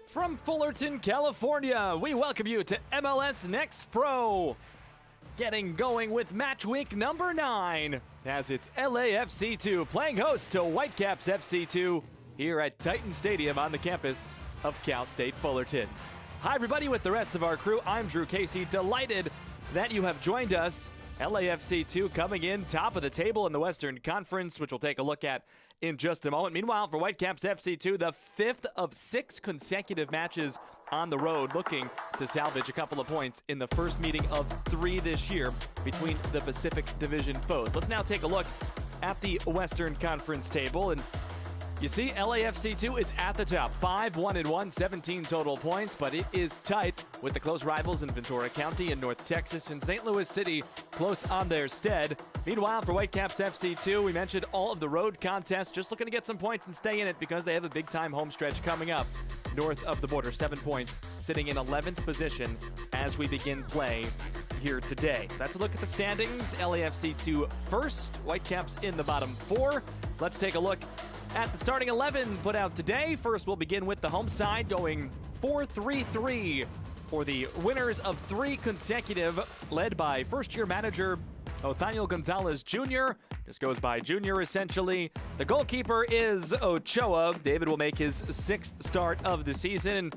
From Fullerton, California, we welcome you to MLS Next Pro. Getting going with match week number 9 as it's LAFC2 playing host to Whitecaps FC2 here at Titan Stadium on the campus of Cal State Fullerton. Hi everybody, with the rest of our crew, I'm Drew Casey. Delighted that you have joined us. LAFC2 coming in top of the table in the Western Conference, which we'll take a look at in just a moment. Meanwhile, for Whitecaps FC2, the 5th of 6 consecutive matches on the road, looking to salvage a couple of points in the first meeting of 3 this year between the Pacific Division foes. Let's now take a look at the Western Conference table, and you see LAFC2 is at the top, 5-1-1, 17 total points, but it is tight with the close rivals in Ventura County and North Texas and St. Louis City close on their stead. Meanwhile, for Whitecaps FC2, we mentioned all of the road contests, just looking to get some points and stay in it because they have a big-time home stretch coming up north of the border. 7 points, sitting in 11th position as we begin play here today. That's a look at the standings. LAFC2 first, Whitecaps in the bottom 4. Let's take a look at the starting 11 put out today. First, we'll begin with the home side, going 4-3-3 for the winners of 3 consecutive, led by first-year manager Othaniel Gonzalez Jr. Just goes by Junior, essentially. The goalkeeper is Ochoa. David will make his 6th start of the season.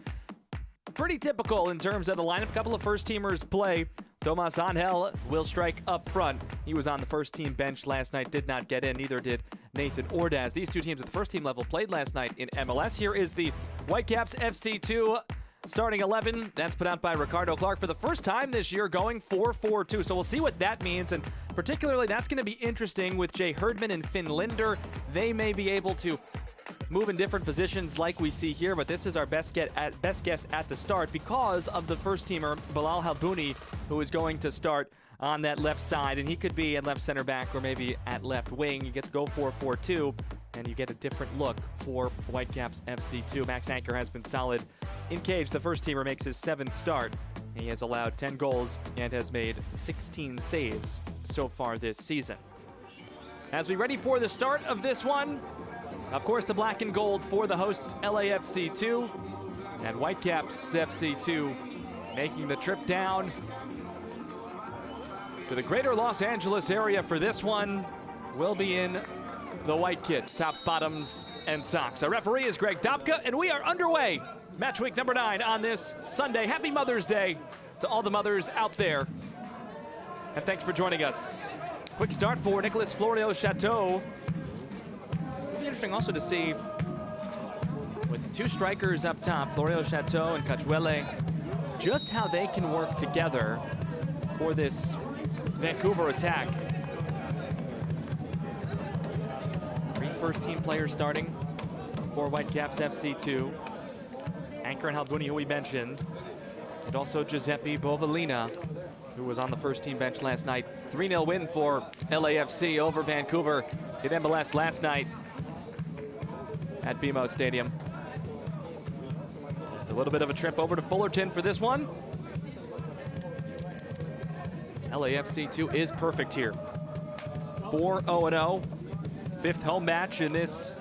Pretty typical in terms of the lineup. A couple of first-teamers play. Tomas Angel will strike up front. He was on the first-team bench last night, did not get in. Neither did Nathan Ordaz. These two teams at the first-team level played last night in MLS. Here is the Whitecaps FC2 starting 11. That's put out by Ricardo Clark for the first time this year, going 4-4-2. So we'll see what that means, and particularly that's going to be interesting with Jay Herdman and Finn Linder. They may be able to move in different positions like we see here, but this is our best guess at the start because of the first-teamer, Bilal Halbouni, who is going to start on that left side, and he could be at left center back or maybe at left wing. You get to go 4-4-2. and you get a different look for Whitecaps FC2. Max Anchor has been solid in cage. The first teamer makes his 7th start. He has allowed 10 goals and has made 16 saves so far this season. As we ready for the start of this one, of course, the black and gold for the hosts LAFC2 and Whitecaps FC2 making the trip down to the greater Los Angeles area for this one. Will be in the white kits, tops, bottoms, and socks. Our referee is Greg Dopka, and we are underway. Match week number 9 on this Sunday. Happy Mother's Day to all the mothers out there. And thanks for joining us. Quick start for Nicolas Florio-Chateau. It'll be interesting also to see with the 2 strikers up top, Florio-Chateau and Cachuele, just how they can work together for this Vancouver attack. 3 first-team players starting for Whitecaps FC2. Anchor and Halbuni, who we mentioned, and also Giuseppe Bovalina, who was on the first-team bench last night. 3-0 win for LAFC over Vancouver in MLS last night at BMO Stadium. Just a little bit of a trip over to Fullerton for this one. LAFC2 is perfect here. 4-0-0, 5th home match in this,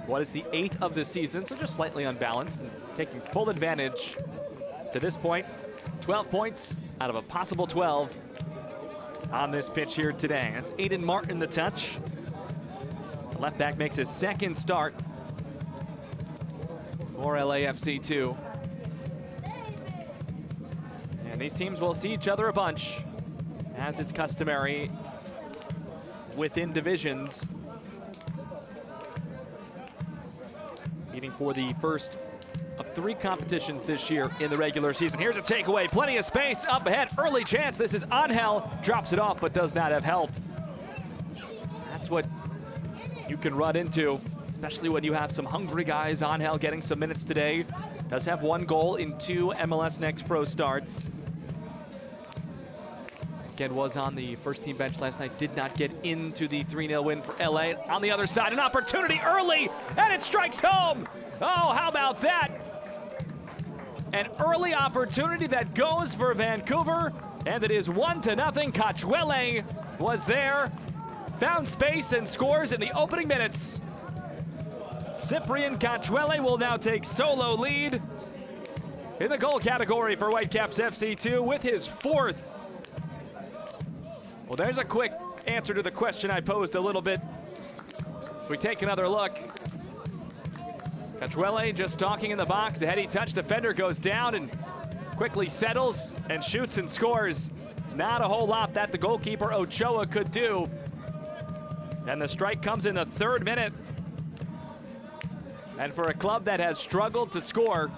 what is the 8th of the season, so just slightly unbalanced and taking full advantage to this point. 12 points out of a possible 12 on this pitch here today. That's Aiden Martin the touch. The left back makes his 2nd start for LAFC2. And these teams will see each other a bunch, as is customary within divisions. Meeting for the first of 3 competitions this year in the regular season. Here's a takeaway, plenty of space up ahead, early chance. This is Angel, drops it off but does not have help. That's what you can run into, especially when you have some hungry guys. Angel getting some minutes today. Does have 1 goal in 2 MLS Next Pro starts. Again, was on the first-team bench last night, did not get into the 3-0 win for LA. On the other side, an opportunity early, and it strikes home. Oh, how about that? An early opportunity that goes for Vancouver, and it is 1-0. Cachuele was there, found space and scores in the opening minutes. Cyprian Cachuele will now take solo lead in the goal category for Whitecaps FC2 with his 4th. Well, there's a quick answer to the question I posed a little bit. So we take another look. Cachuele just stalking in the box. The heady touch, defender goes down and quickly settles and shoots and scores. Not a whole lot that the goalkeeper Ochoa could do. And the strike comes in the 3rd minute. And for a club that has struggled to score,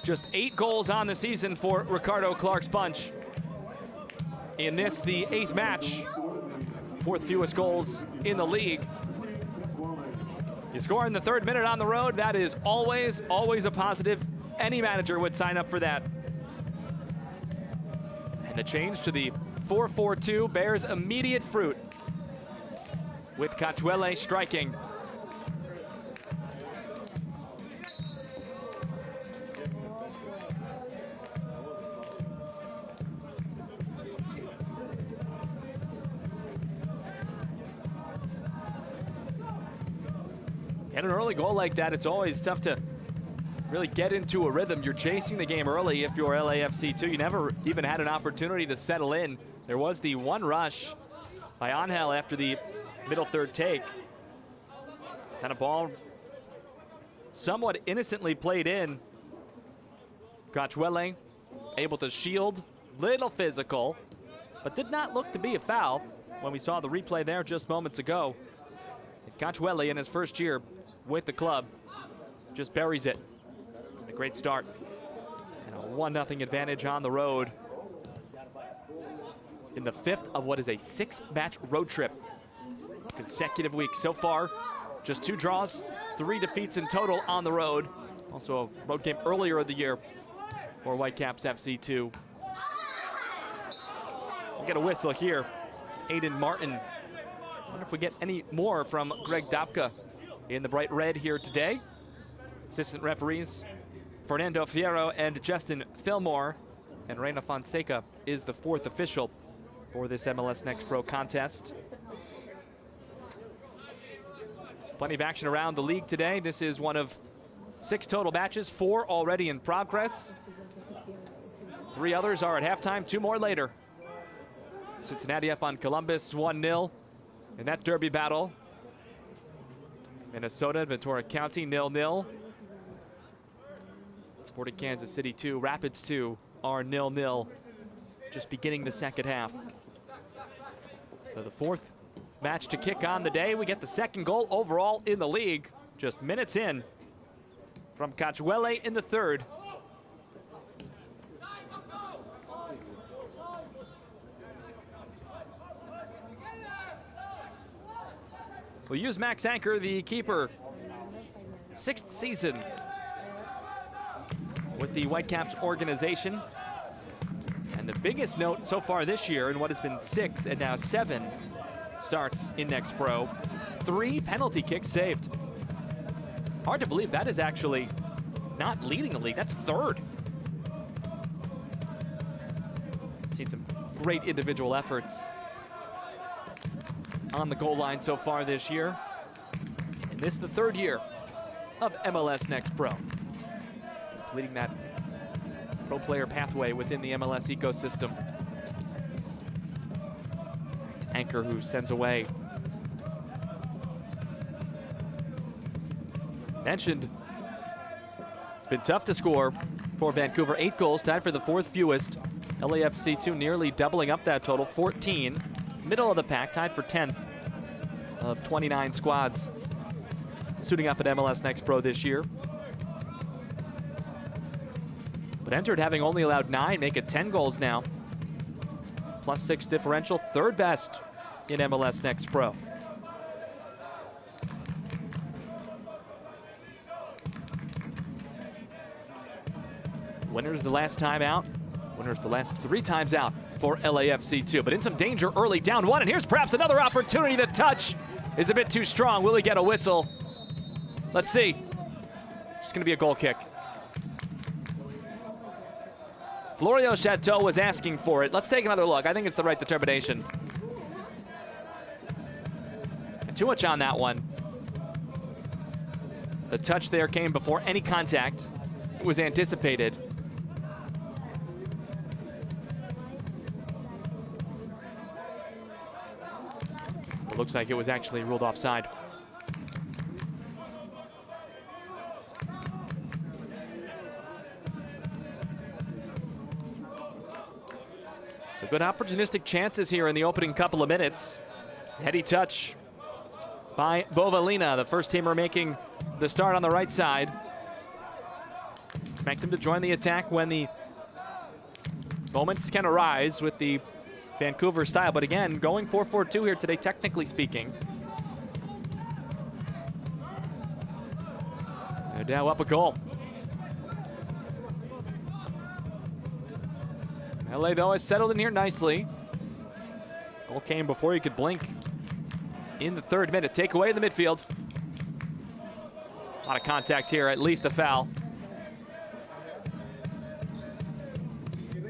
just 8 goals on the season for Ricardo Clark's bunch. In this, the 8th match, 4th fewest goals in the league. You score in the 3rd minute on the road, that is always, always a positive. Any manager would sign up for that. And the change to the 4-4-2 bears immediate fruit, with Cachuele striking. And an early goal like that, it's always tough to really get into a rhythm. You're chasing the game early if you're LAFC2. You never even had an opportunity to settle in. There was the 1 rush by Angel after the middle 3rd take. Kind of ball somewhat innocently played in. Cachuele able to shield, little physical, but did not look to be a foul when we saw the replay there just moments ago. Cachuele in his first year with the club just buries it. A great start. And a 1-0 advantage on the road in the 5th of what is a 6-match road trip. Consecutive weeks so far. Just 2 draws, 3 defeats in total on the road. Also a road game earlier of the year for Whitecaps FC2. We'll get a whistle here. Aiden Martin wonder if we get any more from Greg Dapka in the bright red here today. Assistant referees Fernando Fierro and Justin Fillmore, and Reina Fonseca is the fourth official for this MLS Next Pro contest. Plenty of action around the league today. This is one of 6 total matches, 4 already in progress. 3 others are at halftime, 2 more later. Cincinnati up on Columbus 1-0 in that derby battle. Minnesota, Ventura County 0-0. Sporting Kansas City 2, Rapids 2 are 0-0. Just beginning the second half. So the 4th match to kick on the day. We get the 2nd goal overall in the league, just minutes in, from Cachuele in the 3rd. We'll use Max Anchor, the keeper. 6th season with the Whitecaps organization. And the biggest note so far this year in what has been 6 and now 7 starts in Next Pro, 3 penalty kicks saved. Hard to believe that is actually not leading the league, that's 3rd. Seen some great individual efforts on the goal line so far this year. And this is the 3rd year of MLS Next Pro. Completing that pro player pathway within the MLS ecosystem. Anchor who sends away. Mentioned, it's been tough to score for Vancouver. 8 goals, tied for the 4th fewest. LAFC 2 nearly doubling up that total, 14. Middle of the pack, tied for 10th of 29 squads suiting up at MLS Next Pro this year. But entered having only allowed 9, make it 10 goals now. +6 differential, 3rd best in MLS Next Pro. Winners the last time out. Winners the last 3 times out for LAFC 2. But in some danger early, down 1, and here's perhaps another opportunity. The touch is a bit too strong. Will he get a whistle? Let's see. It's going to be a goal kick. Florio Chateau was asking for it. Let's take another look. I think it's the right determination. And too much on that one. The touch there came before any contact. It was anticipated. It looks like it was actually ruled offside. So good opportunistic chances here in the opening couple of minutes. Heady touch by Bovalina, the first teamer making the start on the right side. Expect him to join the attack when the moments can arise with the Vancouver style, but again, going 4-4-2 here today, technically speaking. They're now up a goal. LA, though, has settled in here nicely. Goal came before you could blink in the 3rd minute. Take away in the midfield. A lot of contact here, at least a foul.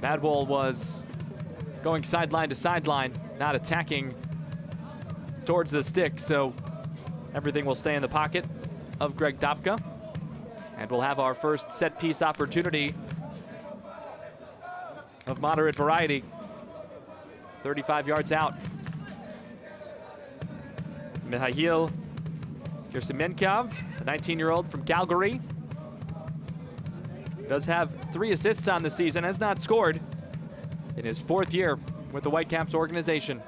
Madwell was going sideline to sideline, not attacking towards the stick, so everything will stay in the pocket of Greg Dapka. And we'll have our first set-piece opportunity of moderate variety. 35 yards out. Mihail Yersemenkov, the 19-year-old from Calgary. Does have 3 assists on the season, has not scored in his 4th year with the Whitecaps organization.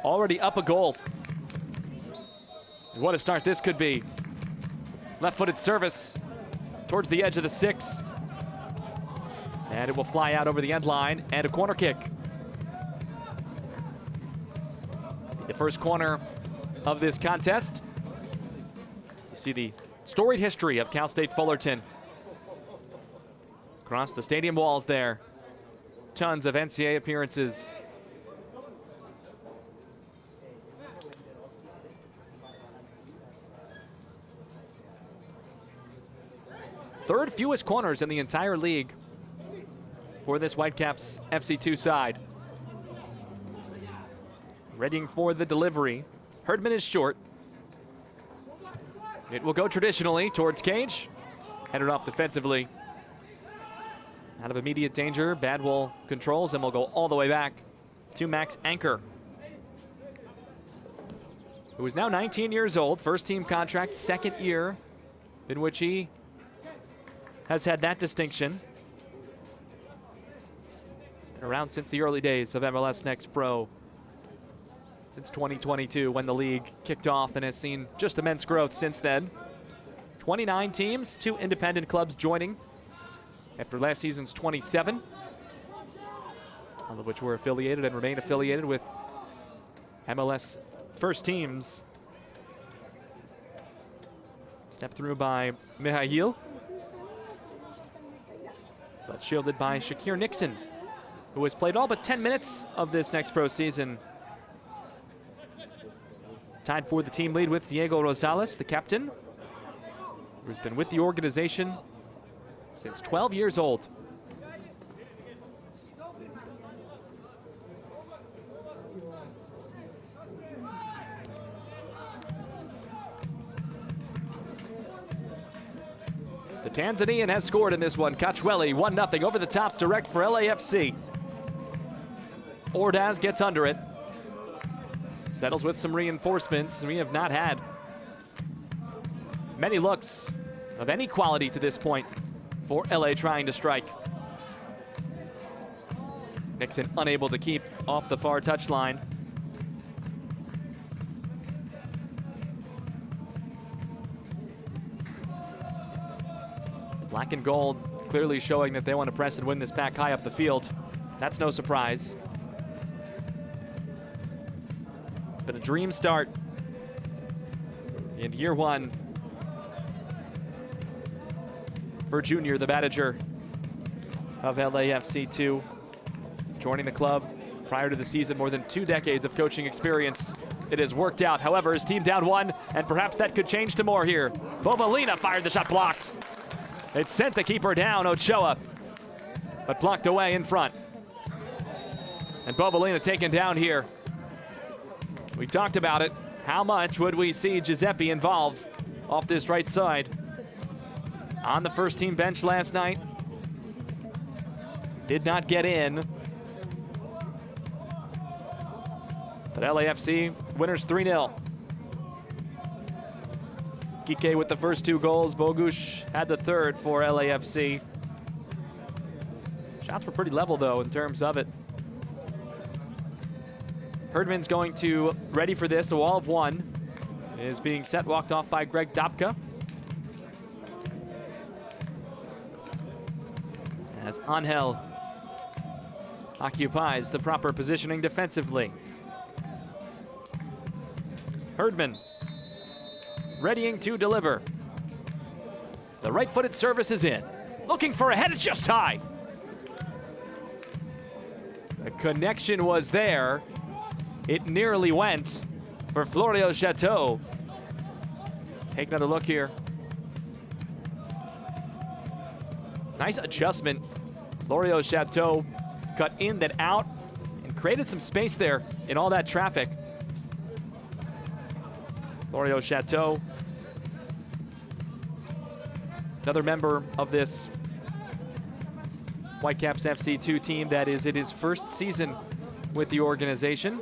Already up a goal. And what a start this could be. Left-footed service towards the edge of the 6. And it will fly out over the end line, and a corner kick. The first corner of this contest. You see the storied history of Cal State Fullerton. Across the stadium walls there. Tons of NCAA appearances. third fewest corners in the entire league for this Whitecaps FC2 side. Readying for the delivery. Herdman is short. It will go traditionally towards Cage. Headed off defensively. Out of immediate danger. Badwell controls and will go all the way back to Max Anchor, who is now 19 years old. First team contract, second year in which he has had that distinction. Been around since the early days of MLS Next Pro. Since 2022 when the league kicked off, and has seen just immense growth since then. 29 teams, 2 independent clubs joining after last season's 27. All of which were affiliated and remain affiliated with MLS first teams. Stepped through by Mihail, but shielded by Shakir Nixon, who has played all but 10 minutes of this Next Pro season. Tied for the team lead with Diego Rosales, the captain, who's been with the organization since 12 years old. The Tanzanian has scored in this one. Kachweli, 1-0 over the top, direct for LAFC. Ordaz gets under it. Settles with some reinforcements. We have not had many looks of any quality to this point for LA trying to strike. Nixon unable to keep off the far touchline. Black and gold clearly showing that they want to press and win this back high up the field. That's no surprise. Been a dream start in year one for Junior, the manager of LAFC2. Joining the club prior to the season, more than 2 decades of coaching experience. It has worked out. However, his team down 1, and perhaps that could change to more here. Bovalina fired the shot, blocked. It sent the keeper down, Ochoa, but blocked away in front. And Bovalina taken down here. We talked about it. How much would we see Giuseppe involved off this right side? On the first team bench last night. Did not get in. But LAFC winners 3-0. Kike with the first 2 goals. Bogusz had the third for LAFC. Shots were pretty level, though, in terms of it. Herdman's going to ready for this. A wall of 1 is being set, walked off by Greg Dobka. As Angel occupies the proper positioning defensively. Herdman readying to deliver. The right-footed service is in. Looking for a head, it's just high. The connection was there. It nearly went for Florio Chateau. Take another look here. Nice adjustment. Florio Chateau cut in, then out, and created some space there in all that traffic. Florio Chateau, another member of this Whitecaps FC2 team that is in his first season with the organization.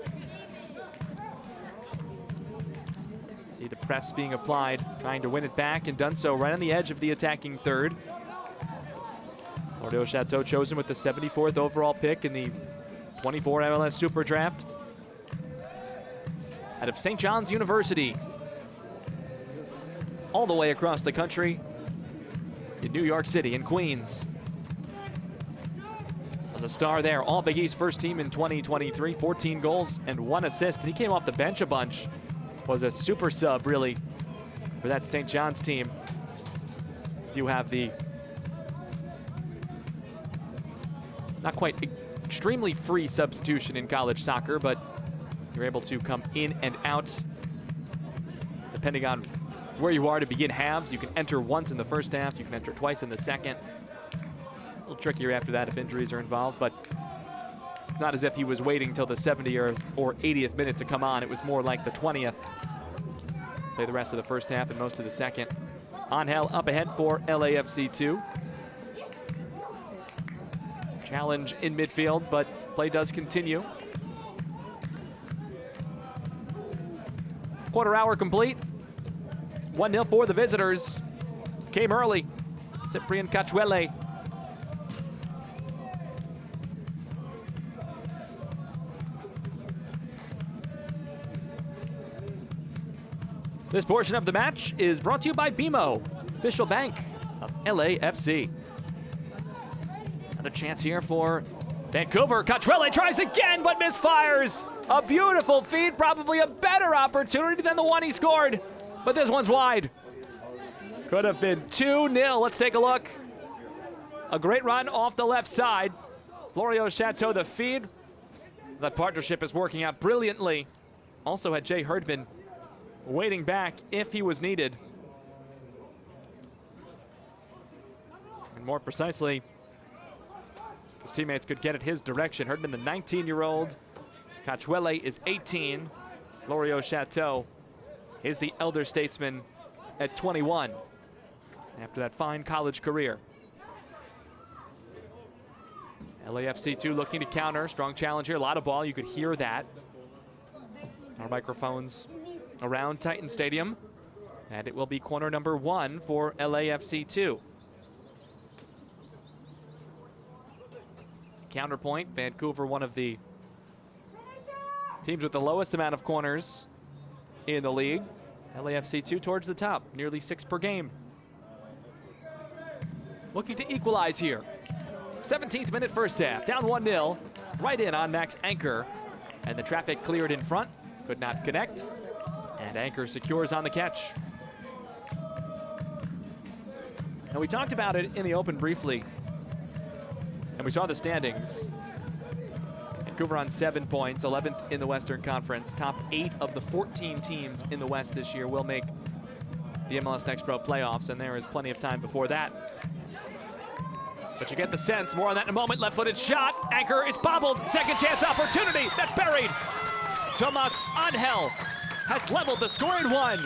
See the press being applied, trying to win it back, and done so right on the edge of the attacking third. Florio Chateau chosen with the 74th overall pick in the 24 MLS Super Draft. Out of St. John's University. All the way across the country in New York City and Queens. Was a star there, all Big East first team in 2023, 14 goals and 1 assist. And he came off the bench a bunch. Was a super sub, really, for that St. John's team. You have the not quite extremely free substitution in college soccer, but you're able to come in and out depending on where you are to begin halves. You can enter once in the first half. You can enter twice in the second. A little trickier after that if injuries are involved, but it's not as if he was waiting till the 70th or 80th minute to come on. It was more like the 20th. Play the rest of the first half and most of the second. Angel up ahead for LAFC2. Challenge in midfield, but play does continue. Quarter hour complete. 1-0 for the visitors. Came early. Cyprian Cachuele. This portion of the match is brought to you by BMO, official bank of LAFC. Another chance here for Vancouver. Cachuele tries again, but misfires. A beautiful feed, probably a better opportunity than the one he scored. But this one's wide. Could have been 2-0. Let's take a look. A great run off the left side. Florio Chateau, the feed. That partnership is working out brilliantly. Also had Jay Herdman waiting back if he was needed. And more precisely, his teammates could get it his direction. Herdman, the 19-year-old. Cachuele is 18. Florio Chateau is the elder statesman at 21 after that fine college career. LAFC2 looking to counter. Strong challenge here. A lot of ball. You could hear that. Our microphones around Titan Stadium. And it will be corner number 1 for LAFC2. Counterpoint. Vancouver, one of the teams with the lowest amount of corners in the league. LAFC2 towards the top, nearly 6 per game. Looking to equalize here. 17th minute first half, down 1-0. Right in on Max Anchor. And the traffic cleared in front, could not connect. And Anchor secures on the catch. And we talked about it in the open briefly. And we saw the standings. Vancouver on 7 points, 11th in the Western Conference. Top 8 of the 14 teams in the West this year will make the MLS Next Pro playoffs, and there is plenty of time before that. But you get the sense, more on that in a moment. Left-footed shot, Anchor, it's bobbled. Second chance opportunity, that's buried. Tomas Angel has leveled the scoring one.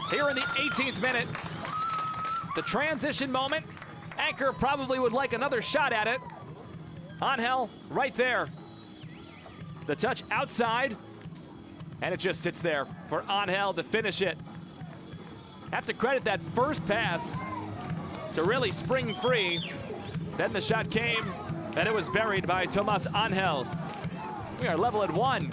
Here in the 18th minute, the transition moment. Anchor probably would like another shot at it. Angel right there. The touch outside, and it just sits there for Angel to finish it. Have to credit that first pass to really spring free. Then the shot came, and it was buried by Tomas Angel. We are level at 1.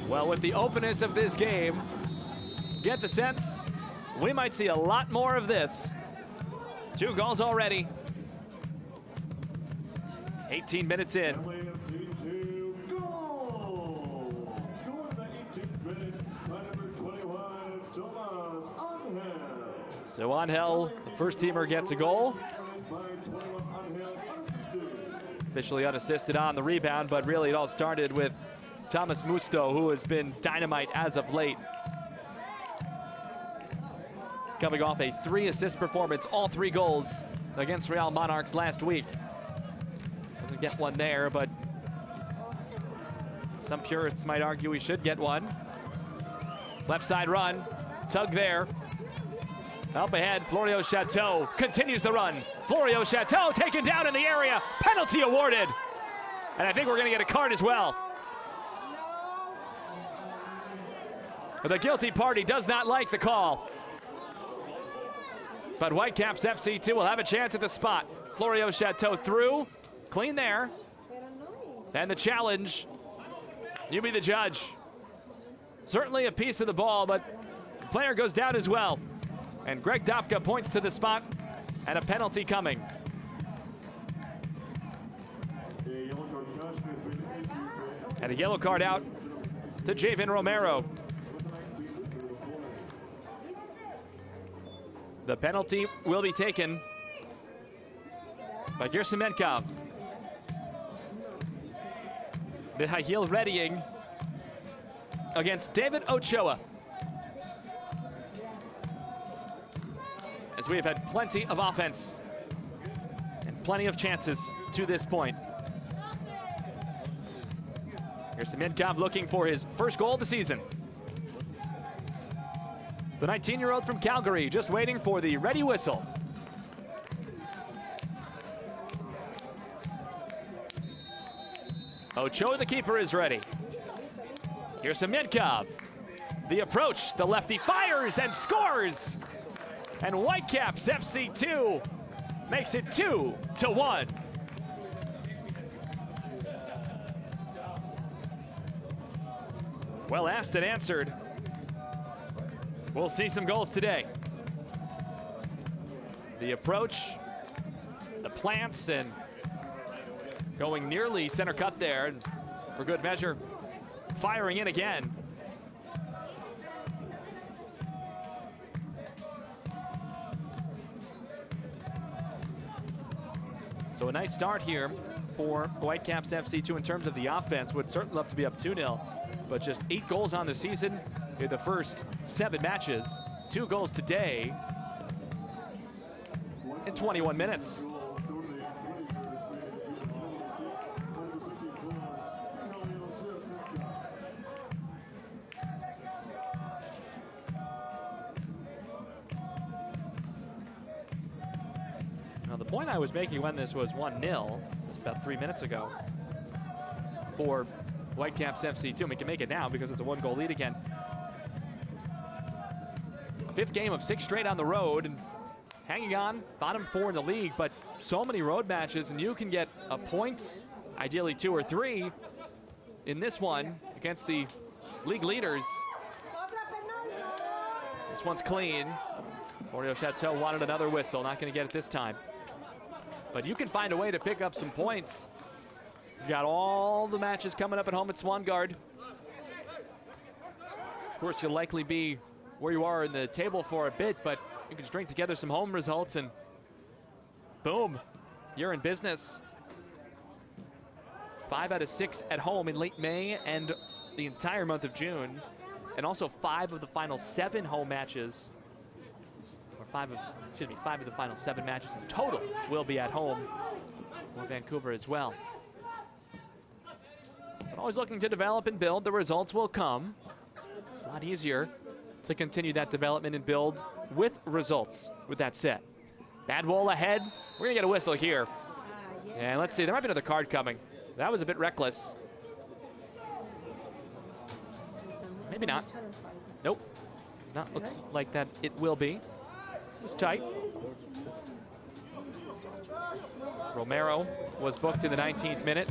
Well, with the openness of this game, get the sense we might see a lot more of this. 2 goals already. 18 minutes in. So Angel, the first teamer, gets a goal. Officially unassisted on the rebound, but really it all started with Thomas Musto, who has been dynamite as of late. Coming off a 3-assist performance, all 3 goals against Real Monarchs last week. Doesn't get one there, but some purists might argue he should get one. Left side run, tug there. Up ahead, Florio Chateau continues the run. Florio Chateau taken down in the area, penalty awarded. And I think we're gonna get a card as well. The guilty party does not like the call. But Whitecaps FC2 will have a chance at the spot. Florio Chateau through, clean there. And the challenge, you be the judge. Certainly a piece of the ball, but the player goes down as well. And Greg Dopka points to the spot and a penalty coming. And a yellow card out to Javen Romero. The penalty will be taken by Gersimenkov. Mihail readying against David Ochoa. As we have had plenty of offense and plenty of chances to this point. Gersimenkov looking for his first goal of the season. The 19-year-old from Calgary just waiting for the ready whistle. Ochoa, the keeper, is ready. Gersimenkov, the approach, the lefty fires and scores. And Whitecaps FC 2 makes it 2-1. Well asked and answered. We'll see some goals today. The approach, the plants, and going nearly center cut there, and for good measure, firing in again. So a nice start here for Whitecaps FC 2 in terms of the offense. Would certainly love to be up 2-0, but just 8 goals on the season in the first 7 matches. 2 goals today in 21 minutes. Now the point I was making when this was 1-0, just about 3 minutes ago, for Whitecaps FC 2, and we can make it now because it's a 1-goal lead again. 5th game of 6 straight on the road, and hanging on, bottom 4 in the league, but so many road matches, and you can get a point, ideally 2 or 3, in this one against the league leaders. This one's clean. Florio Chateau wanted another whistle, not going to get it this time. But you can find a way to pick up some points. You got all the matches coming up at home at Swangard. Of course, you'll likely be where you are in the table for a bit, but you can string together some home results and boom, you're in business. 5 out of 6 at home in late May and the entire month of June, and also 5 of the final 7 home matches, or 5 of the final 7 matches in total will be at home for Vancouver as well. But always looking to develop and build. The results will come. It's a lot easier to continue that development and build with results. With that said, bad wall ahead. We're gonna get a whistle here. And let's see, there might be another card coming. That was a bit reckless. Maybe not. Nope. It's not looks like that it will be. It was tight. Romero was booked in the 19th minute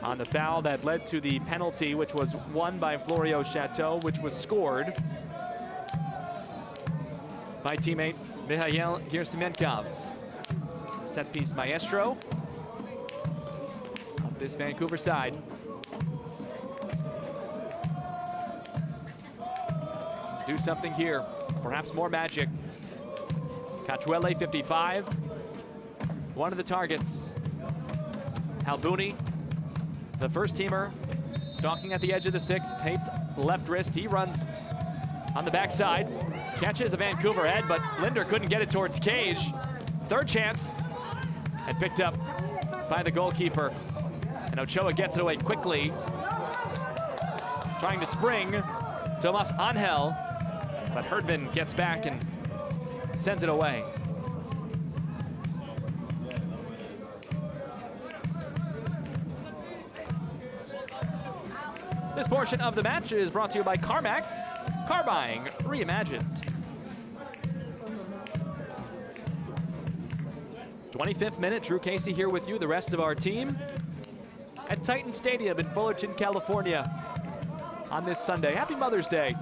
on the foul that led to the penalty, which was won by Florio Chateau, which was scored by teammate Mihail Gersimenkov. Set piece maestro of this Vancouver side. Do something here, perhaps more magic. Cachuele, 55, one of the targets. Halbuni, the first teamer, stalking at the edge of the 6, taped left wrist. He runs on the backside, catches a Vancouver head, but Linder couldn't get it towards cage. Third chance, and picked up by the goalkeeper. And Ochoa gets it away quickly, trying to spring. Tomas Angel, but Herdman gets back and sends it away. This portion of the match is brought to you by CarMax, car buying reimagined. 25th minute, Drew Casey here with you, the rest of our team, at Titan Stadium in Fullerton, California on this Sunday. Happy Mother's Day.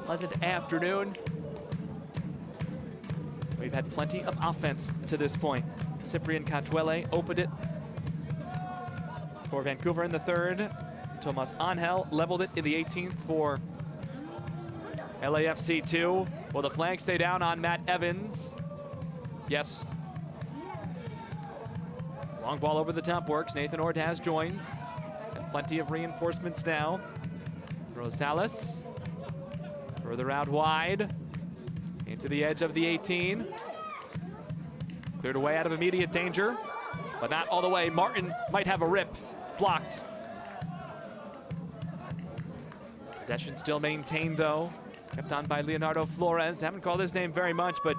Pleasant afternoon. We've had plenty of offense to this point. Cyprian Cachuele opened it for Vancouver in the 3rd. Tomas Angel leveled it in the 18th for LAFC 2. Will the flag stay down on Matt Evans? Yes. Long ball over the top works. Nathan Ordaz joins. And plenty of reinforcements now. Rosales. Further out wide. Into the edge of the 18. Cleared away out of immediate danger, but not all the way. Martin might have a rip. Blocked. Possession still maintained though. Kept on by Leonardo Flores. Haven't called his name very much, but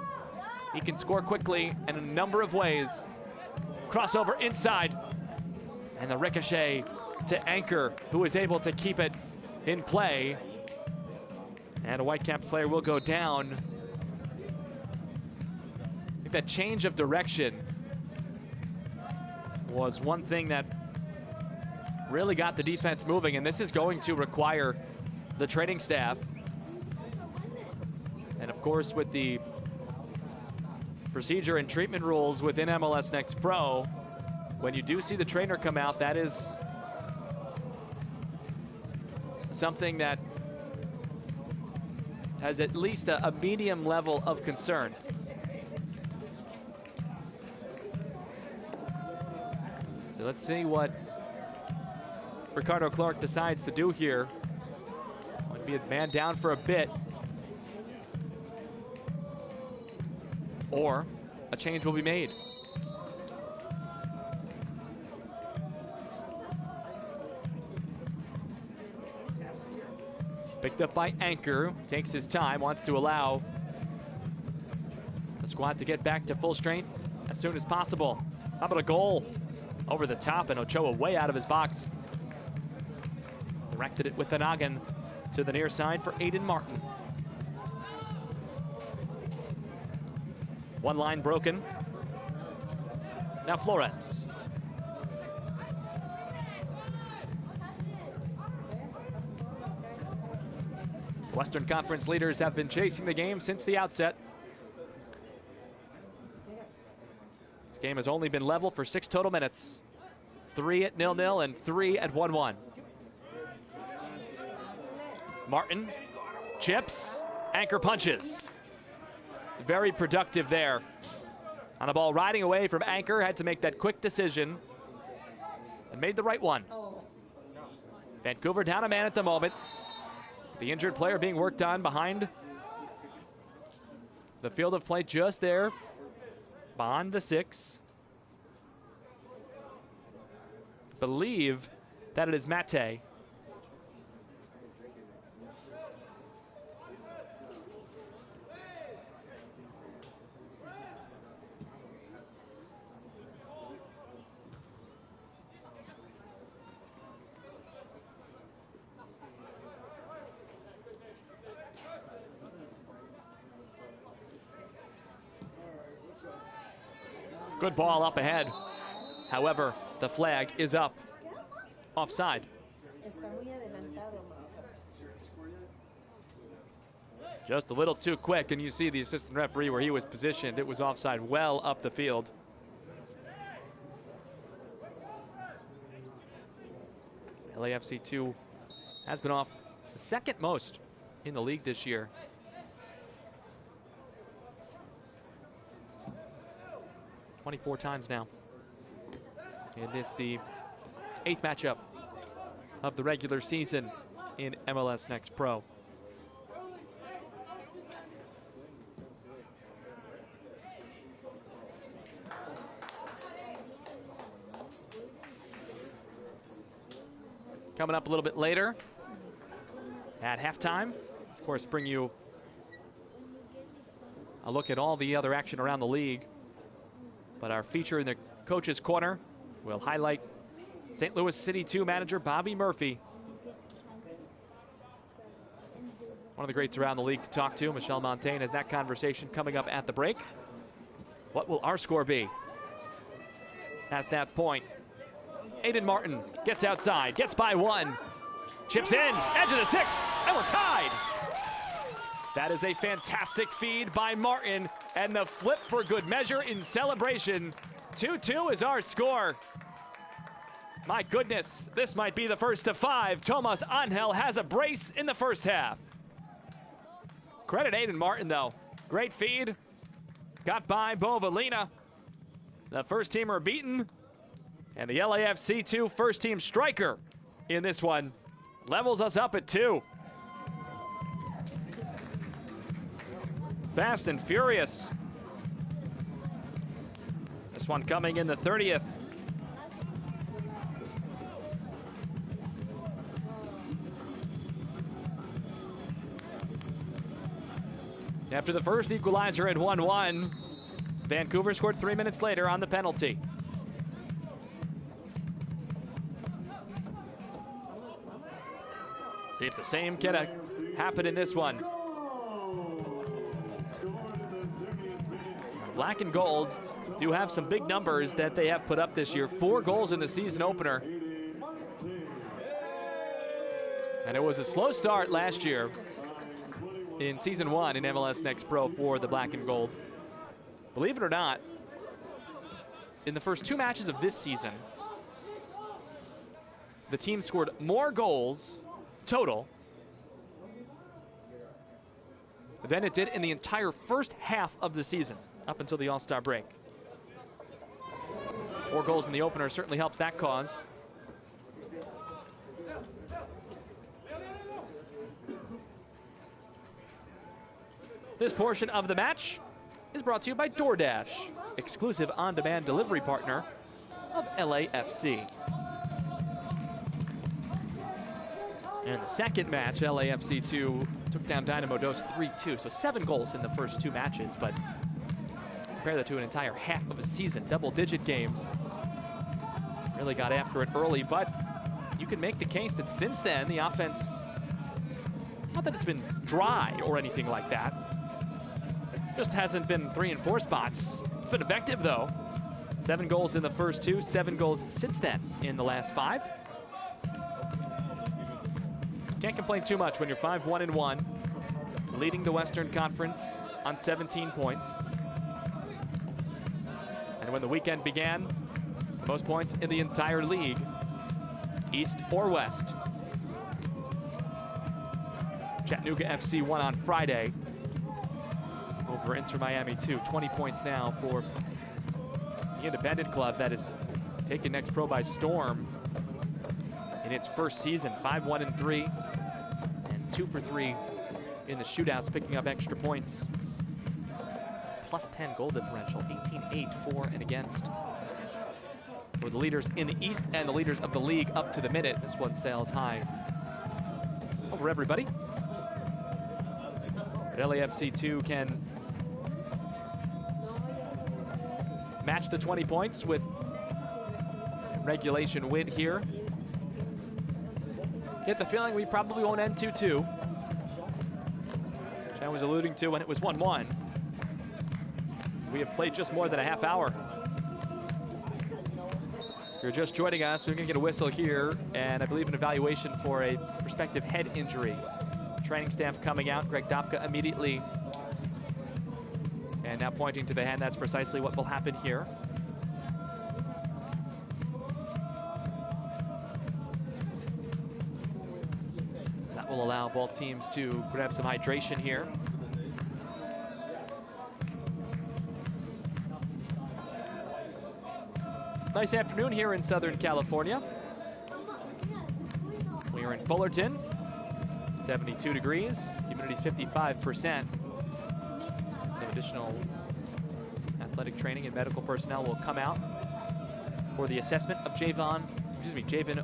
he can score quickly in a number of ways. Crossover inside. And the ricochet to Anchor, who is able to keep it in play. And a Whitecaps player will go down. I think that change of direction was one thing that really got the defense moving, and this is going to require the training staff. And of course, with the procedure and treatment rules within MLS Next Pro, when you do see the trainer come out, that is something that has at least a medium level of concern. So let's see what Ricardo Clark decides to do here. Might be a man down for a bit. Or a change will be made. Picked up by Anchor, takes his time, wants to allow the squad to get back to full strength as soon as possible. How about a goal over the top, and Ochoa way out of his box. Directed it with a noggin to the near side for Aiden Martin. One line broken. Now Flores. Western Conference leaders have been chasing the game since the outset. This game has only been level for 6 total minutes. 3 at 0-0 and 3 at 1-1. Martin chips, Anchor punches. Very productive there. On a ball riding away from Anchor, had to make that quick decision and made the right one. Vancouver down a man at the moment. The injured player being worked on behind the field of play just there, behind the 6. Believe that it is Mate. Good ball up ahead. However, the flag is up. Offside. Just a little too quick, and you see the assistant referee where he was positioned. It was offside well up the field. LAFC 2 has been off the second most in the league this year. 24 times now. It is the 8th matchup of the regular season in MLS Next Pro. Coming up a little bit later at halftime, of course, bring you a look at all the other action around the league. But our feature in the Coach's Corner will highlight St. Louis City 2 manager Bobby Murphy. One of the greats around the league to talk to. Michelle Montaigne has that conversation coming up at the break. What will our score be at that point? Aiden Martin gets outside, gets by 1, chips in, edge of the 6, and we're tied. That is a fantastic feed by Martin, and the flip for good measure in celebration. 2-2 is our score. My goodness, this might be the first of 5. Tomas Angel has a brace in the first half. Credit Aiden Martin, though. Great feed. Got by Bovalina. The first teamer beaten. And the LAFC2 first team striker in this one levels us up at 2. Fast and furious. This one coming in the 30th. After the first equalizer at 1-1, Vancouver scored 3 minutes later on the penalty. See if the same can happen in this one. Black and gold do have some big numbers that they have put up this year. 4 goals in the season opener. And it was a slow start last year in season 1 in MLS Next Pro for the black and gold. Believe it or not, in the first 2 matches of this season, the team scored more goals total than it did in the entire first half of the season up until the All-Star break. 4 goals in the opener certainly helps that cause. This portion of the match is brought to you by DoorDash, exclusive on-demand delivery partner of LAFC. In the second match, LAFC2 took down Dynamo Dos 3-2, so 7 goals in the first 2 matches, but compare that to an entire half of a season, double-digit games. Really got after it early, but you can make the case that since then, the offense, not that it's been dry or anything like that, just hasn't been 3 and 4 spots. It's been effective, though. 7 goals in the first 2, 7 goals since then in the last 5. Can't complain too much when you're 5-1-1, leading the Western Conference on 17 points. And when the weekend began, the most points in the entire league, East or West. Chattanooga FC won on Friday over Inter Miami 2. 20 points now for the independent club that has taken Next Pro by storm in its first season. 5-1-3 and 2 for 3 in the shootouts, picking up extra points. Plus 10 goal differential, 18-8 for and against. For the leaders in the East and the leaders of the league up to the minute. This one sails high over everybody. But LAFC2 can match the 20 points with regulation win here. Get the feeling we probably won't end 2-2. Which I was alluding to when it was 1-1. We have played just more than a half hour. If you're just joining us, we're gonna get a whistle here, and I believe an evaluation for a prospective head injury. Training staff coming out, Greg Dopka immediately. And now pointing to the hand, that's precisely what will happen here. That will allow both teams to grab some hydration here. Nice afternoon here in Southern California. We are in Fullerton, 72 degrees, humidity's 55%. Some additional athletic training and medical personnel will come out for the assessment of Javen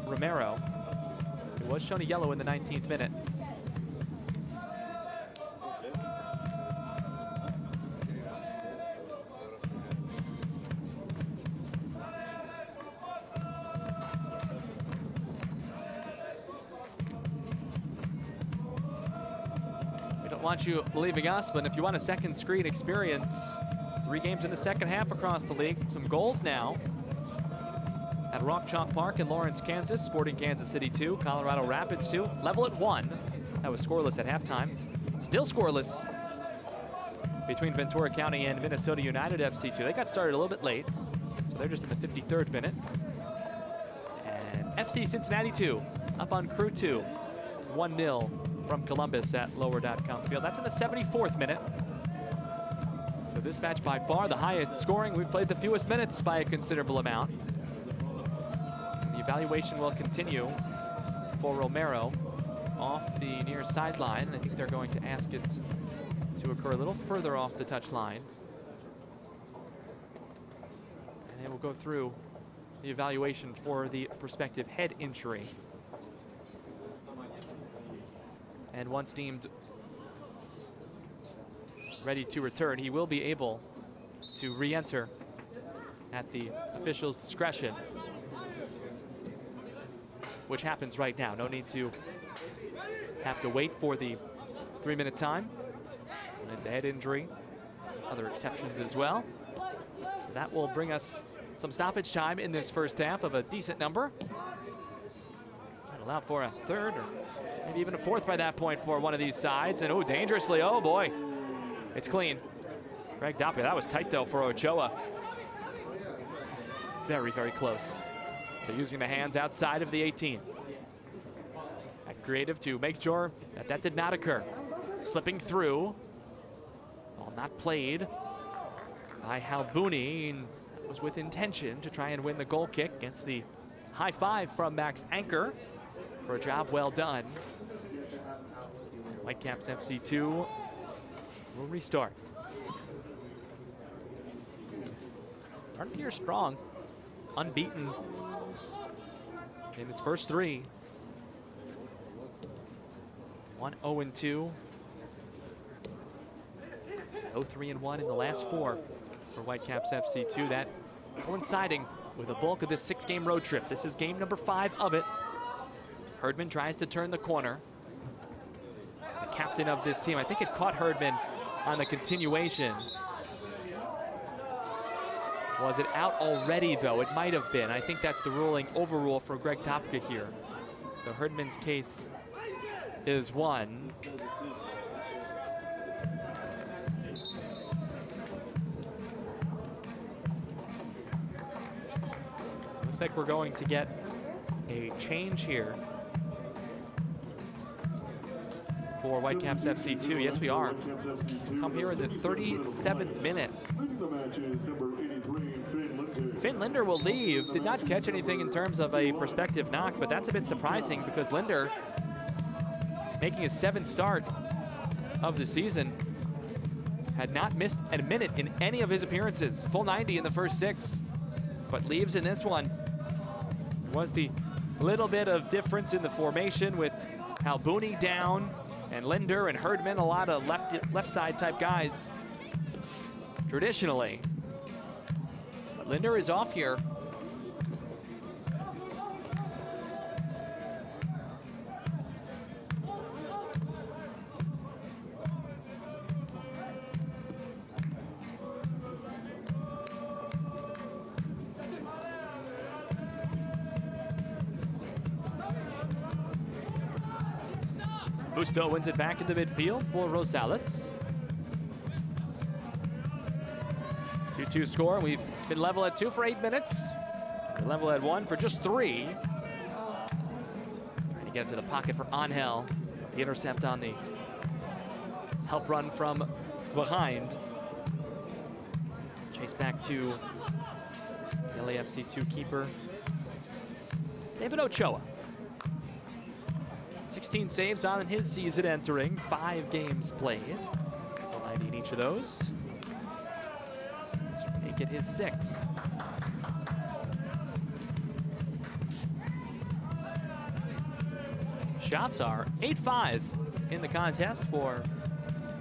Romero, who was shown a yellow in the 19th minute. Want you leaving us, but if you want a second screen experience, 3 games in the second half across the league, some goals now at Rock Chalk Park in Lawrence, Kansas. Sporting Kansas City 2, Colorado Rapids 2, level at 1. That was scoreless at halftime. Still scoreless between Ventura County and Minnesota United FC 2. They got started a little bit late, so they're just in the 53rd minute. And FC Cincinnati 2 up on Crew 2, 1-0 from Columbus at lower.com field. That's in the 74th minute. So this match by far the highest scoring. We've played the fewest minutes by a considerable amount. The evaluation will continue for Romero off the near sideline, and I think they're going to ask it to occur a little further off the touchline. And they will go through the evaluation for the prospective head injury. And once deemed ready to return, he will be able to re-enter at the official's discretion, which happens right now. No need to have to wait for the 3-minute time. And it's a head injury. Other exceptions as well. So that will bring us some stoppage time in this first half of a decent number. Might allow for a third or maybe even a fourth by that point for one of these sides. And oh, dangerously, oh boy. It's clean. Greg Doppia, that was tight though for Ochoa. Very, very close. They're using the hands outside of the 18. Act creative to make sure that that did not occur. Slipping through. Ball not played by Halbouni, and was with intention to try and win the goal kick. Gets the high five from Max Anchor for a job well done. Whitecaps FC2 will restart. Starting the year strong. Unbeaten in its first 3. 1-0-2. 0-3-1 in the last 4 for Whitecaps FC2. That coinciding with the bulk of this 6-game road trip. This is game number 5 of it. Herdman tries to turn the corner. The captain of this team. I think it caught Herdman on the continuation. Was it out already, though? It might have been. I think that's the ruling, overrule for Greg Topka here. So Herdman's case is won. Looks like we're going to get a change here for Whitecaps FC2. Yes, we are. Come here in the 37th minute. Finn Linder will leave. Did not catch anything in terms of a prospective knock, but that's a bit surprising because Linder, making his 7th start of the season, had not missed a minute in any of his appearances. Full 90 in the first 6, but leaves in this one. Was the little bit of difference in the formation with Halbouni down and Linder and Herdman, a lot of left side type guys traditionally. But Linder is off here. Busto wins it back in the midfield for Rosales. 2-2 score. We've been level at 2 for 8 minutes. We're level at 1 for just 3. Trying to get into the pocket for Angel. The intercept on the help run from behind. Chase back to the LAFC2 keeper, David Ochoa. 16 saves on his season entering, 5 games played. 90 in each of those. This would make it his 6th. Shots are 8-5 in the contest for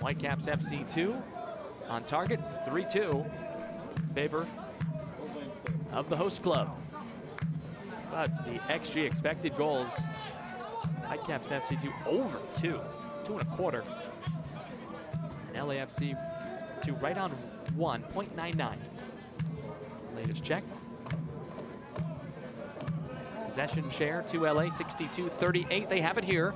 Whitecaps FC2. On target, 3-2 in favor of the host club. But the XG, expected goals, Whitecaps FC2 over 2, 2.25. And LAFC2 right on 1.99. Latest check. Possession share to LA, 62-38. They have it here.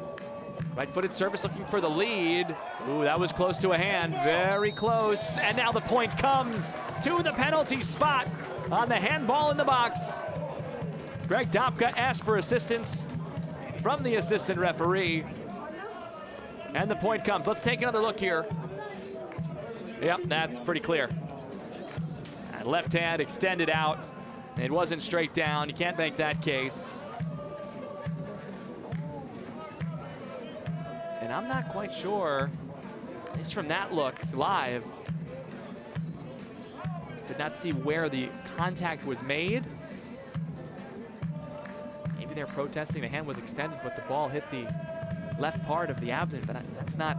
Right-footed service looking for the lead. Ooh, that was close to a hand, very close. And now the point comes to the penalty spot on the handball in the box. Greg Topka asked for assistance from the assistant referee. And the point comes. Let's take another look here. Yep, that's pretty clear. And left hand extended out. It wasn't straight down. You can't make that case. And I'm not quite sure, at least from that look live, did not see where the contact was made. Maybe they're protesting the hand was extended, but the ball hit the left part of the abdomen, but that's not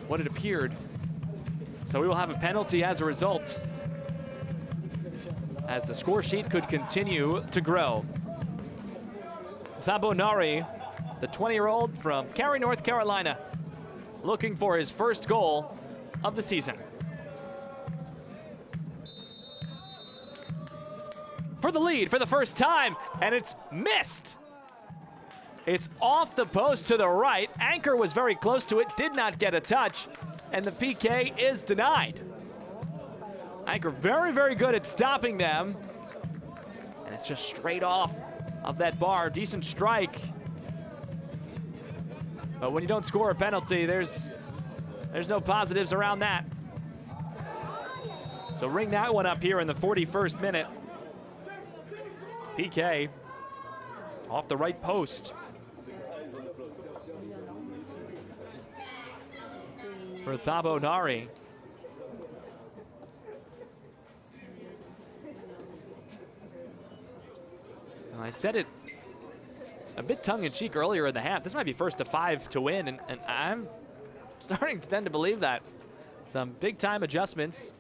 what it appeared. So we will have a penalty as a result, as the score sheet could continue to grow. Thabo Nari, the 20-year-old from Cary, North Carolina, looking for his first goal of the season. For the lead for the first time, and it's missed. It's off the post to the right. Anchor was very close to it, did not get a touch, and the PK is denied. Anchor very, very good at stopping them. And it's just straight off of that bar. Decent strike. But when you don't score a penalty, there's no positives around that. So ring that one up here in the 41st minute. PK off the right post. For Thabo Nari. And I said it a bit tongue-in-cheek earlier in the half. This might be first to 5 to win, and I'm starting to tend to believe that. Some big-time adjustments,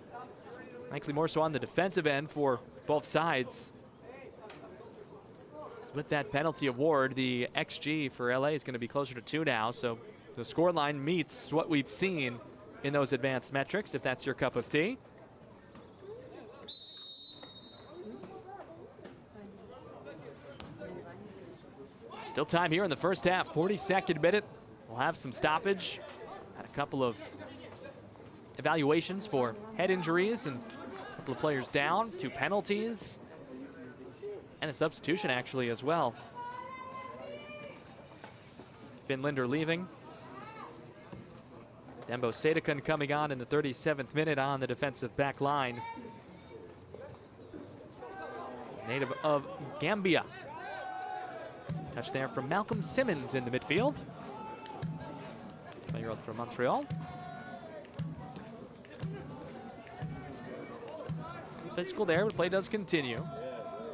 likely more so on the defensive end for both sides. With that penalty award, the XG for LA is going to be closer to 2 now, so the scoreline meets what we've seen in those advanced metrics, if that's your cup of tea. Still time here in the first half, 42nd minute. We'll have some stoppage. Had a couple of evaluations for head injuries and a couple of players down, 2 penalties, and a substitution actually as well. Finn Linder leaving. Dembo Sadekun coming on in the 37th minute on the defensive back line. Native of Gambia. Touch there from Malcolm Simmons in the midfield. 20-year-old from Montreal. Physical there, but play does continue.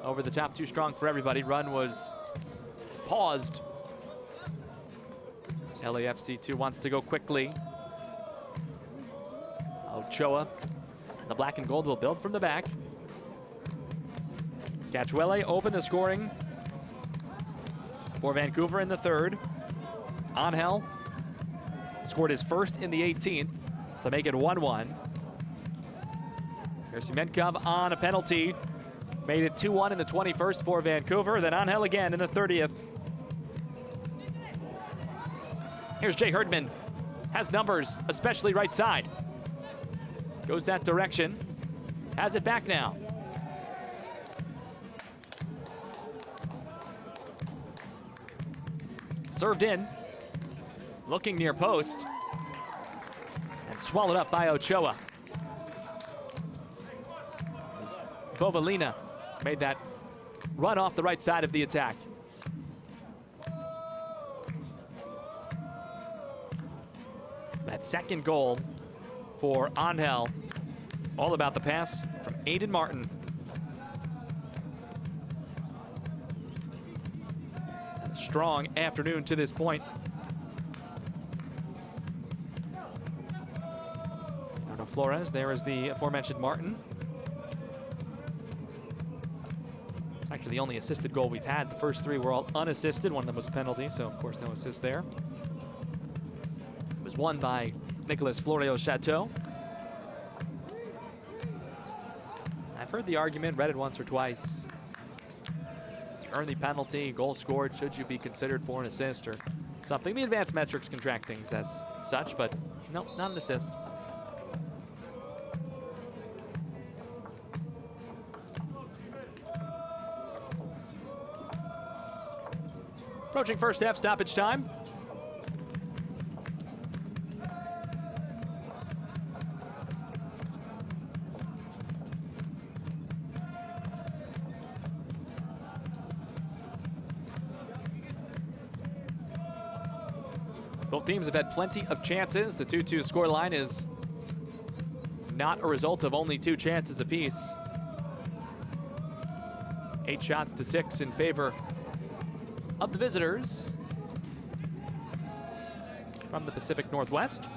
Over the top, too strong for everybody. Run was paused. LAFC2 wants to go quickly. Ochoa, the black and gold will build from the back. Cachuele opened the scoring for Vancouver in the 3rd. Angel scored his first in the 18th to make it 1-1. Menkov on a penalty. Made it 2-1 in the 21st for Vancouver. Then Angel again in the 30th. Here's Jay Herdman. Has numbers, especially right side. Goes that direction. Has it back now. Served in. Looking near post. And swallowed up by Ochoa. As Bovalina made that run off the right side of the attack. That second goal for Angel. All about the pass from Aiden Martin. A strong afternoon to this point. Arno Flores, there is the aforementioned Martin. Actually, the only assisted goal we've had. The first 3 were all unassisted. One of them was a penalty, so of course no assist there. It was won by Nicolas Florio-Chateau. I've heard the argument, read it once or twice. You earn the penalty, goal scored, should you be considered for an assist or something? The advanced metrics can track things as such, but no, not an assist. Approaching first half stoppage time. Both teams have had plenty of chances. The 2-2 scoreline is not a result of only 2 chances apiece. 8 shots to 6 in favor of the visitors from the Pacific Northwest.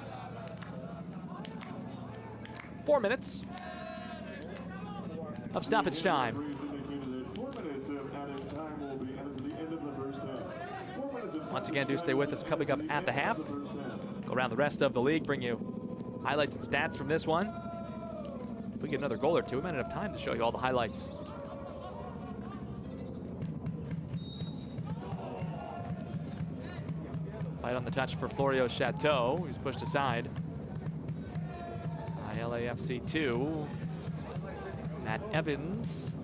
4 minutes of stoppage time. Once again, do stay with us coming up at the half. Go around the rest of the league, bring you highlights and stats from this one. If we get another goal or two, we might have time to show you all the highlights. Fight on the touch for Florio Chateau, who's pushed aside by LAFC 2. Matt Evans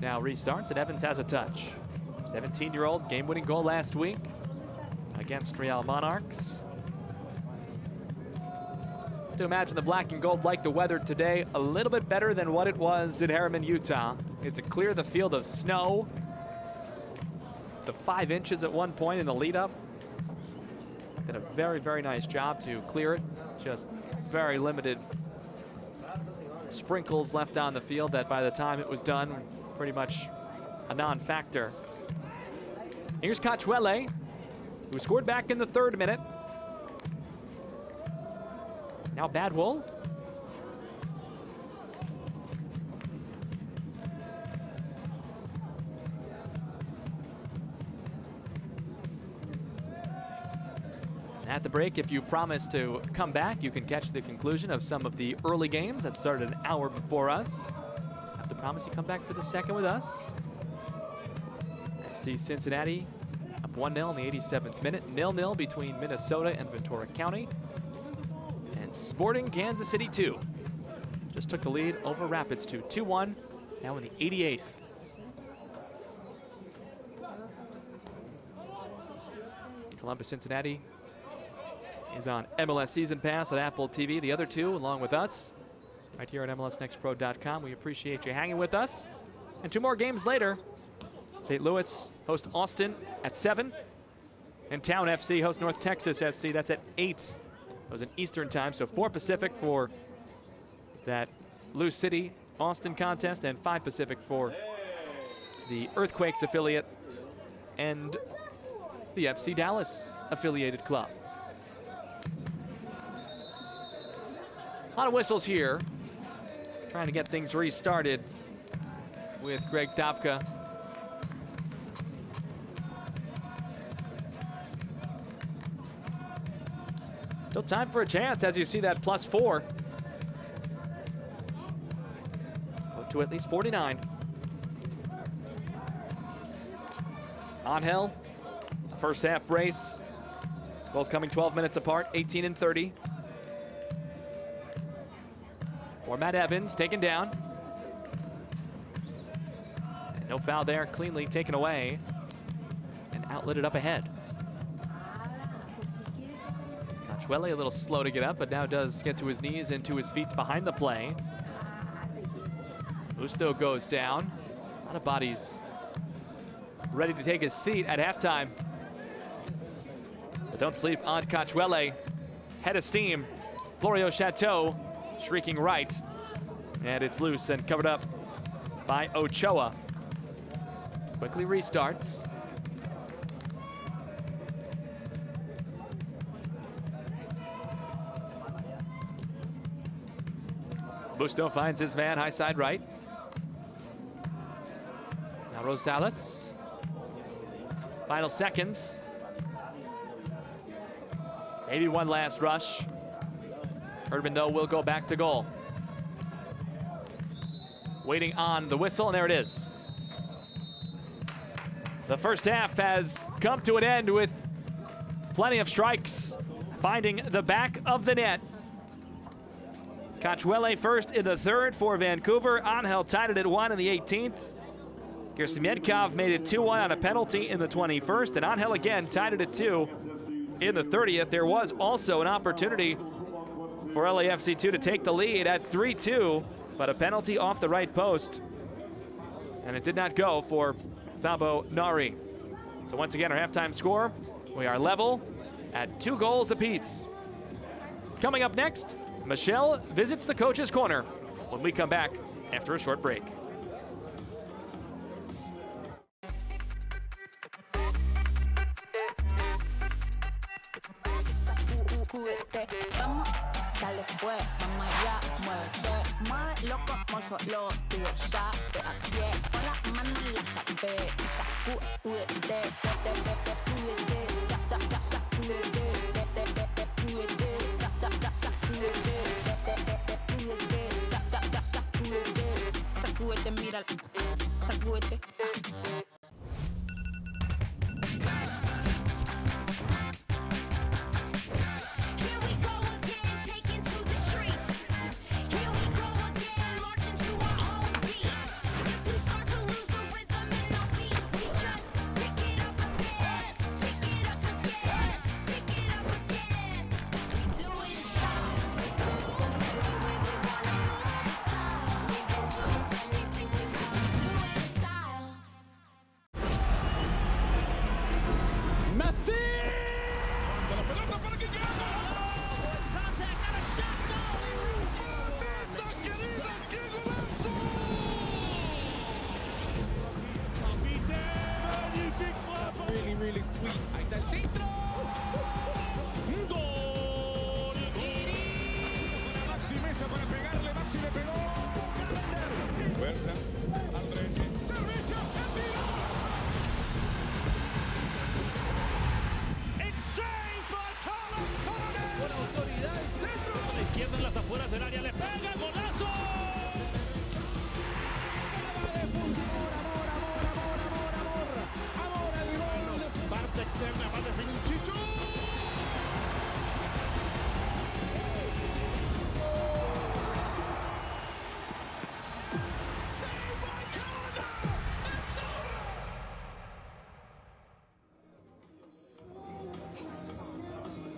now restarts, and Evans has a touch. 17-year-old, game-winning goal last week against Real Monarchs. To imagine the black and gold like the weather today a little bit better than what it was in Harriman, Utah. It's to clear the field of snow. The 5 inches at one point in the lead up. Did a very, very nice job to clear it. Just very limited sprinkles left on the field that by the time it was done, pretty much a non-factor. Here's Cachuele, who scored back in the 3rd minute. Now Badwell. At the break, if you promise to come back, you can catch the conclusion of some of the early games that started an hour before us. Just have to promise you come back for the second with us. FC Cincinnati up 1-0 in the 87th minute. 0-0 between Minnesota and Ventura County. And Sporting Kansas City 2 just took the lead over Rapids 2. 2-1, now in the 88th. Columbus Cincinnati is on MLS Season Pass at Apple TV. The other 2, along with us, right here at MLSNextPro.com. We appreciate you hanging with us. And 2 more games later, St. Louis host Austin at 7. And Town FC host North Texas SC. That's at 8. Those in Eastern time, so 4 Pacific for that Lou City Austin contest, and 5 Pacific for the Earthquakes affiliate and the FC Dallas affiliated club. A lot of whistles here. Trying to get things restarted with Greg Topka. Still time for a chance as you see that +4. Go to at least 49. Angel, first half brace. Goals coming 12 minutes apart, 18 and 30. For Matt Evans, taken down. And no foul there, cleanly taken away. And outlet it up ahead. Cachuele a little slow to get up, but now does get to his knees and to his feet behind the play. Busto goes down. A lot of bodies ready to take his seat at halftime. But don't sleep on Cachuele. Head of steam. Florio Chateau shrieking right. And it's loose and covered up by Ochoa. Quickly restarts. Busto finds his man high side right. Now Rosales. Final seconds. Maybe one last rush. Erdman, though, will go back to goal. Waiting on the whistle, and there it is. The first half has come to an end with plenty of strikes finding the back of the net. Cachuele first in the 3rd for Vancouver. Angel tied it at 1 in the 18th. Gersmietkov made it 2-1 on a penalty in the 21st, and Angel again tied it at 2 in the 30th. There was also an opportunity for LAFC2 to take the lead at 3-2, but a penalty off the right post, and it did not go for Thabo Nari. So once again, our halftime score, we are level at 2 goals apiece. Coming up next, Michelle visits the coach's corner when we come back after a short break. Dale pues, mamá ya, muévete más loco como solo tú lo sabes. Así es, con las manos en la cabeza, sacúdete, sacúdete, mira, sacúdete. Really sweet. Ahí está el centro. Gol. Una Maxi Mesa para pegarle. Maxi le pegó. Huerta. Aldrete. Servicio. El tiro. It's saved by Colin Connor. Con autoridad el centro. A la izquierda en las afueras del área. Le pega. Golazo. Parte externa, va a definir Chicho.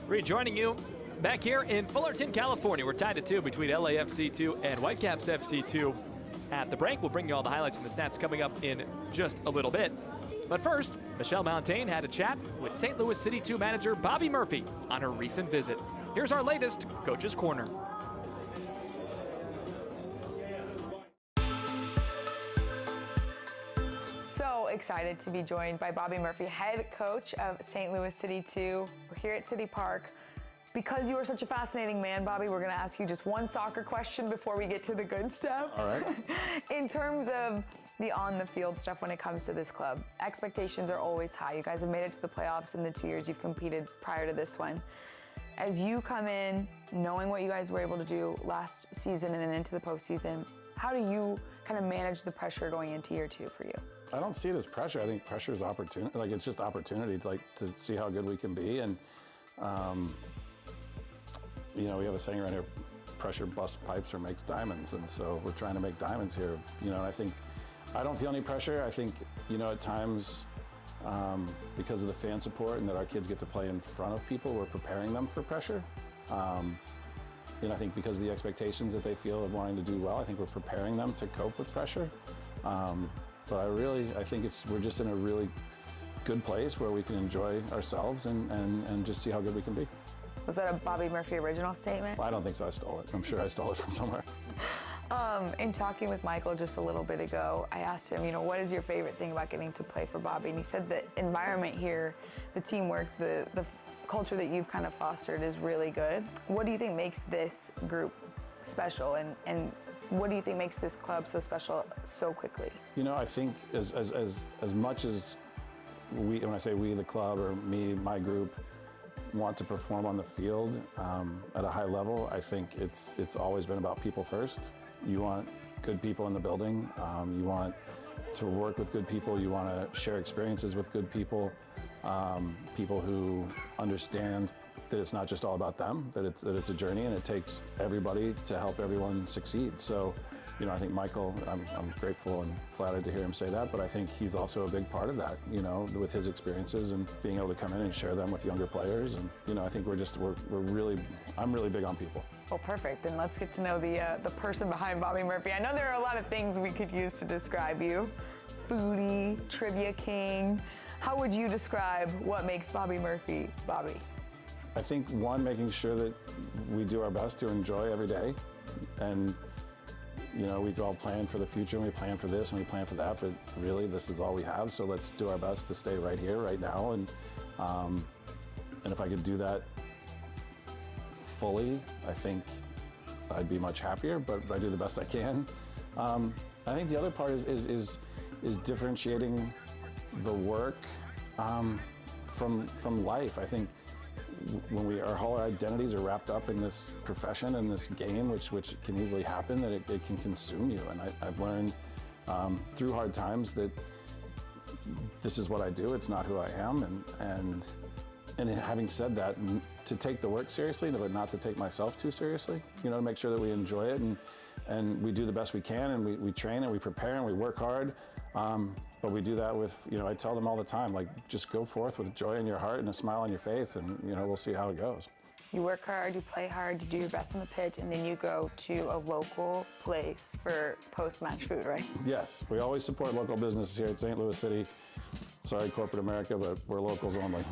Rejoining you back here in Fullerton, California. We're tied at 2 between LAFC2 and Whitecaps FC2. At the break, we'll bring you all the highlights and the stats coming up in just a little bit. But first, Michelle Montaigne had a chat with St. Louis City 2 manager Bobby Murphy on her recent visit. Here's our latest Coach's Corner. So excited to be joined by Bobby Murphy, head coach of St. Louis City 2. We're here at City Park. Because you are such a fascinating man, Bobby, we're going to ask you just one soccer question before we get to the good stuff. All right. In terms of the on-the-field stuff when it comes to this club, expectations are always high. You guys have made it to the playoffs in the 2 years you've competed prior to this one. As you come in, knowing what you guys were able to do last season and then into the postseason, how do you kind of manage the pressure going into year 2 for you? I don't see it as pressure. I think pressure is opportunity. Like, it's just opportunity to see how good we can be. And, you know, we have a saying around here, pressure busts pipes or makes diamonds. And so we're trying to make diamonds here. You know, and I think, I don't feel any pressure. I think, you know, at times, because of the fan support and that our kids get to play in front of people, we're preparing them for pressure. You know, I think because of the expectations that they feel of wanting to do well, I think we're preparing them to cope with pressure. But I think we're just in a really good place where we can enjoy ourselves and just see how good we can be. Was that a Bobby Murphy original statement? Well, I don't think so. I stole it. I'm sure I stole it from somewhere. In talking with Michael just a little bit ago, I asked him, you know, what is your favorite thing about getting to play for Bobby? And he said the environment here, the teamwork, the culture that you've kind of fostered is really good. What do you think makes this group special, and what do you think makes this club so special so quickly? You know, I think as much as we, when I say we, the club, or me, my group, want to perform on the field at a high level, I think it's always been about people first. You want good people in the building. You want to work with good people. You want to share experiences with good people. People who understand that it's not just all about them, that it's a journey, and it takes everybody to help everyone succeed. So, you know, I think Michael, I'm grateful and flattered to hear him say that, but I think he's also a big part of that, you know, with his experiences and being able to come in and share them with younger players. And, you know, I think I'm really big on people. Well, perfect. Then let's get to know the person behind Bobby Murphy. I know there are a lot of things we could use to describe you. Foodie, trivia king. How would you describe what makes Bobby Murphy Bobby? I think one, making sure that we do our best to enjoy every day, and we all plan for the future, and we plan for this and we plan for that, but really this is all we have, so let's do our best to stay right here, right now, and if I could do that fully, I think I'd be much happier, but I do the best I can. I think the other part is differentiating the work from life. I think when our whole identities are wrapped up in this profession and this game, which can easily happen, that it can consume you. And I've learned through hard times that this is what I do. It's not who I am. And having said that, to take the work seriously, but not to take myself too seriously. To make sure that we enjoy it and we do the best we can, and we train and we prepare and we work hard. But we do that with, I tell them all the time, like, just go forth with joy in your heart and a smile on your face, and, we'll see how it goes. You work hard, you play hard, you do your best on the pitch, and then you go to a local place for post-match food, right? Yes, we always support local businesses here at St. Louis City. Sorry, corporate America, but we're locals only.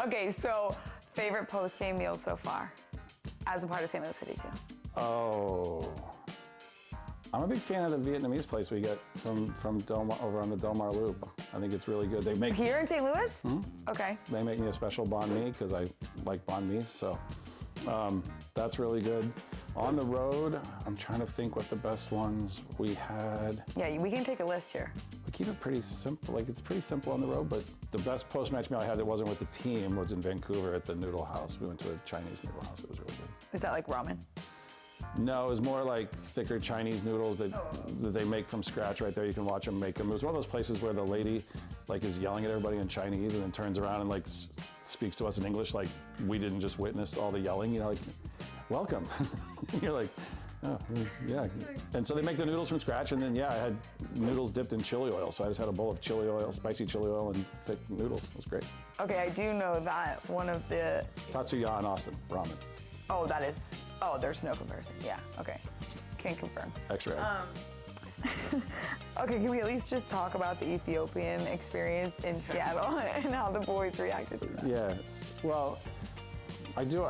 Okay, so favorite post-game meal so far, as a part of St. Louis City too? Oh, I'm a big fan of the Vietnamese place we get from Delmar, over on the Delmar Loop. I think it's really good. They make here in St. Louis? Okay. They make me a special banh mi because I like banh mi, so that's really good. On the road, I'm trying to think what the best ones we had. Yeah, we can take a list here. We keep it pretty simple. Like, it's pretty simple on the road, but the best post-match meal I had that wasn't with the team was in Vancouver at the Noodle House. We went to a Chinese noodle house. It was really good. Is that like ramen? No, it was more like thicker Chinese noodles that they make from scratch right there. You can watch them make them. It was one of those places where the lady is yelling at everybody in Chinese and then turns around and speaks to us in English, like we didn't just witness all the yelling, like, welcome. You're like, oh, yeah. And so they make the noodles from scratch, and then I had noodles dipped in chili oil. So I just had a bowl of chili oil, spicy chili oil, and thick noodles. It was great. Okay, I do know that one of the... Tatsuya in Austin, ramen. Oh, there's no comparison. Yeah, okay. Can confirm. Extra. Okay, can we at least just talk about the Ethiopian experience in Seattle and how the boys reacted to that? Yes. Well, I do.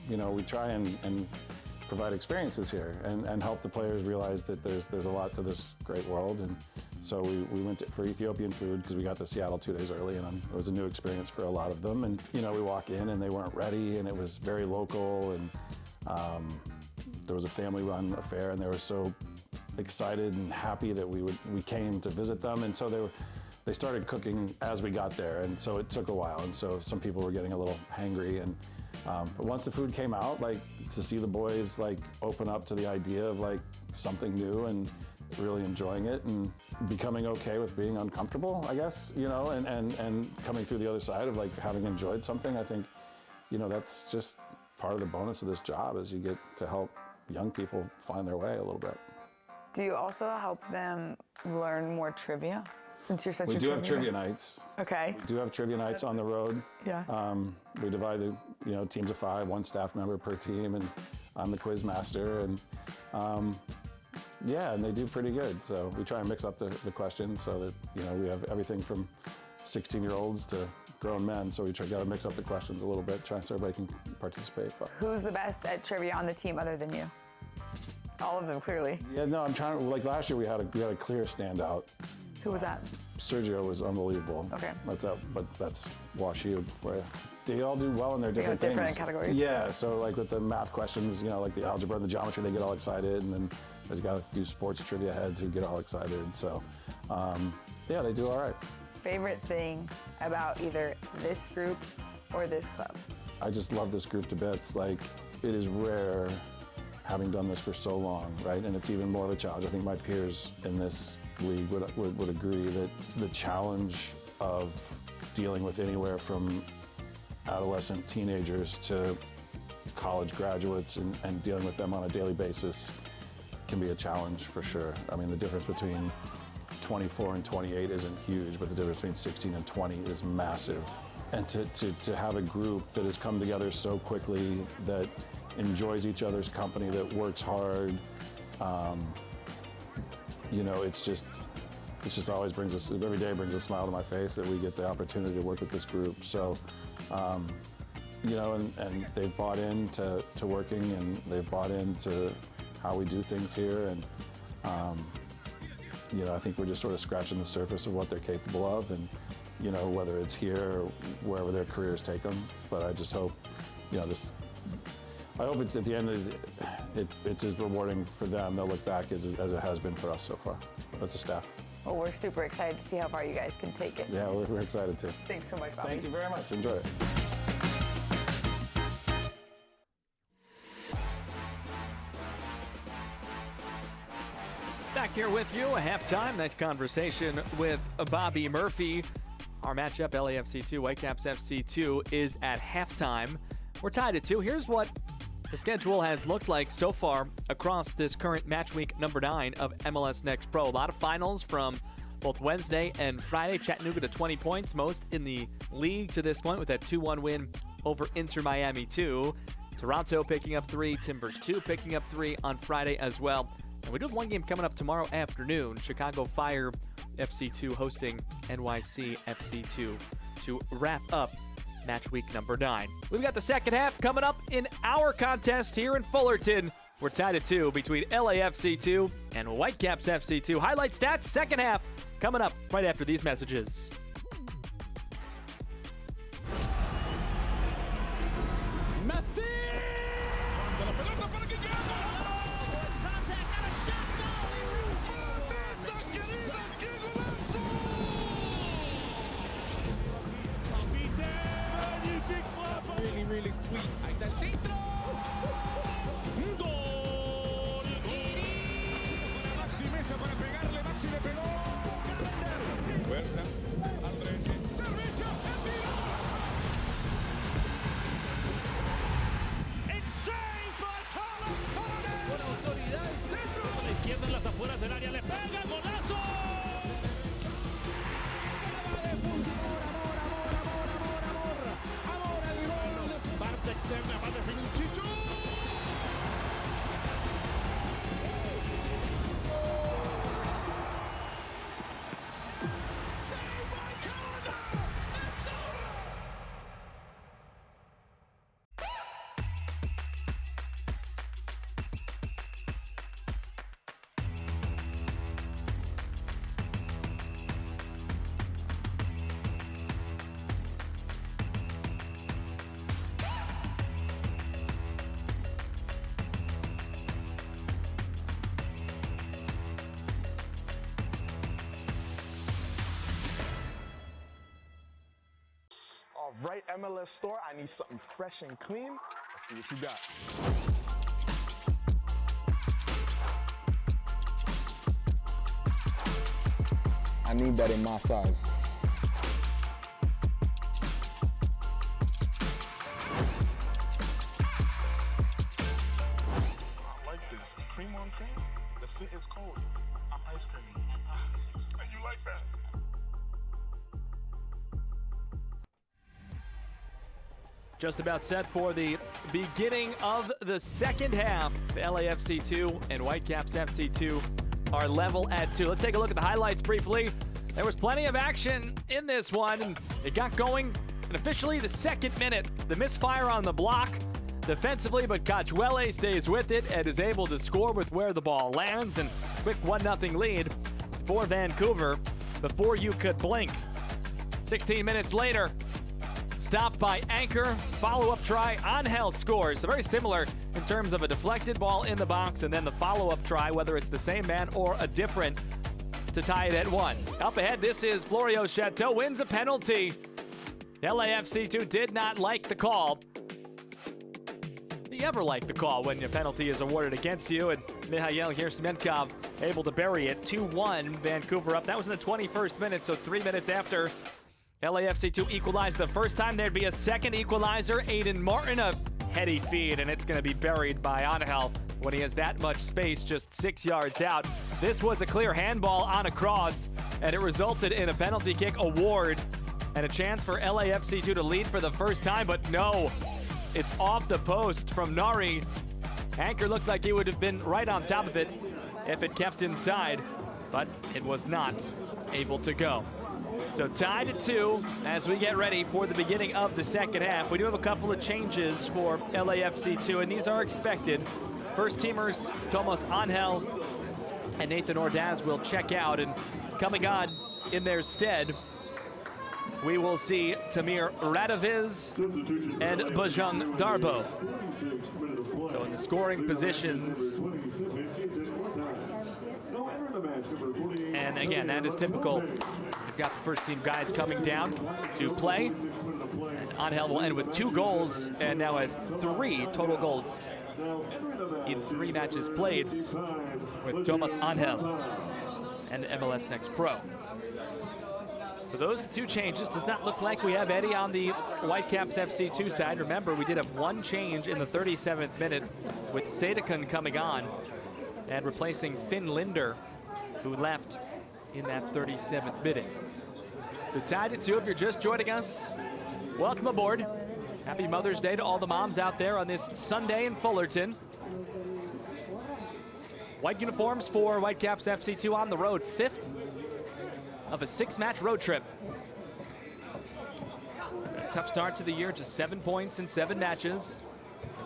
We try and provide experiences here and help the players realize that there's a lot to this great world. And so we went for Ethiopian food because we got to Seattle 2 days early, and it was a new experience for a lot of them. And we walk in and they weren't ready, and it was very local, and there was a family-run affair, and they were so excited and happy that we came to visit them. And so they started cooking as we got there, and so it took a while, and so some people were getting a little hangry. And but once the food came out, to see the boys open up to the idea of something new and really enjoying it and becoming okay with being uncomfortable, I guess, and coming through the other side of having enjoyed something. I think, that's just part of the bonus of this job, is you get to help young people find their way a little bit. Do you also help them learn more trivia? Since you're such we do have trivia nights. Okay. We do have trivia nights on the road. Yeah. We divide the teams of 5, 1 staff member per team, and I'm the quiz master, and and they do pretty good. So we try and mix up the questions so that we have everything from 16-year-olds to grown men. So we got to mix up the questions a little bit, try so everybody can participate. But who's the best at trivia on the team other than you? All of them, clearly. Yeah, no, I'm trying to, last year we had a clear standout. Who was that? Sergio was unbelievable. Okay. That's WashU for you. They all do well in their different things. Different categories. Yeah, so with the math questions, the algebra and the geometry, they get all excited, and then there's got a few sports trivia heads who get all excited. So, they do all right. Favorite thing about either this group or this club? I just love this group to bits. It is rare, having done this for so long, right? And it's even more of a challenge. I think my peers in this league would agree that the challenge of dealing with anywhere from adolescent teenagers to college graduates and dealing with them on a daily basis can be a challenge for sure. I mean, the difference between 24 and 28 isn't huge, but the difference between 16 and 20 is massive. And to have a group that has come together so quickly, that enjoys each other's company, that works hard, it just always brings us, every day brings a smile to my face that we get the opportunity to work with this group. So, you know, and they've bought into working, and they've bought into how we do things here, and you know, I think we're just sort of scratching the surface of what they're capable of, and you know, whether it's here or wherever their careers take them. But I just hope, you know, I hope it's at the end of it's as rewarding for them. They'll look back as it has been for us so far, as a staff. Well, we're super excited to see how far you guys can take it. Yeah, we're excited too. Thanks so much, Bobby. Thank you very much. Enjoy it. Back here with you, a halftime. Nice conversation with Bobby Murphy. Our matchup, LAFC2, Whitecaps FC2, is at halftime. We're tied at 2. Here's what the schedule has looked like so far across this current match week number 9 of MLS Next Pro. A lot of finals from both Wednesday and Friday. Chattanooga to 20 points, most in the league to this point with that 2-1 win over Inter Miami 2. Toronto picking up 3, Timbers 2 picking up 3 on Friday as well. And we do have one game coming up tomorrow afternoon. Chicago Fire FC2 hosting NYC FC2 to wrap up match week number 9. We've got the second half coming up in our contest here in Fullerton. We're tied at 2 between LAFC2 and Whitecaps FC2. Highlight stats, second half, coming up right after these messages. Messi. La pelota para que really sweet. Ahí está el centro. Gol. Para Maxi Mesa para pegarle. Maxi le pegó. Huerta al frente. Servicio. El tiro. It's saved by Carlos Coronel. Con autoridad el centro. Con la izquierda en las afueras del área le pega. Golazo. Externa va a definir Chicho. All right, MLS store, I need something fresh and clean. Let's see what you got. I need that in my size. It's not like this. Cream on cream? The fit is cold. I'm ice cream. You like that? Just about set for the beginning of the second half. LAFC2 and Whitecaps FC2 are level at 2. Let's take a look at the highlights briefly. There was plenty of action in this one. It got going in officially the second minute. The misfire on the block defensively, but Cachuele stays with it and is able to score with where the ball lands. And quick 1-0 lead for Vancouver before you could blink. 16 minutes later, stopped by Anchor, follow-up try, Angel scores. So very similar in terms of a deflected ball in the box and then the follow-up try, whether it's the same man or a different, to tie it at 1. Up ahead, this is Florio Chateau, wins a penalty. LAFC2 did not like the call. Do you ever like the call when a penalty is awarded against you? And Mihail Hirsemenkov able to bury it. 2-1, Vancouver up. That was in the 21st minute, so 3 minutes after LAFC2 equalized the first time. There'd be a second equalizer. Aiden Martin, a heady feed, and it's going to be buried by Angel when he has that much space just 6 yards out. This was a clear handball on a cross, and it resulted in a penalty kick award and a chance for LAFC2 to lead for the first time, but no, it's off the post from Nari. Anchor looked like he would have been right on top of it if it kept inside. but it was not able to go. So tied at 2 as we get ready for the beginning of the second half. We do have a couple of changes for LAFC2, and these are expected. First teamers Tomas Angel and Nathan Ordaz will check out, and coming on in their stead, we will see Tamir Radoviz and Bajang Darbo. So in the scoring positions, and again, that is typical. We've got the first team guys coming down to play. And Angel will end with 2 goals and now has 3 total goals in 3 matches played with Tomas Angel and MLS Next Pro. So those are the 2 changes. Does not look like we have Eddie on the Whitecaps FC2 side. Remember, we did have 1 change in the 37th minute with Sadekun coming on and replacing Finn Linder, who left in that 37th minute. So tied at 2. If you're just joining us, welcome aboard. Happy Mother's Day to all the moms out there on this Sunday in Fullerton. White uniforms for Whitecaps FC2 on the road, 5th of a 6-match road trip. A tough start to the year, just 7 points in 7 matches.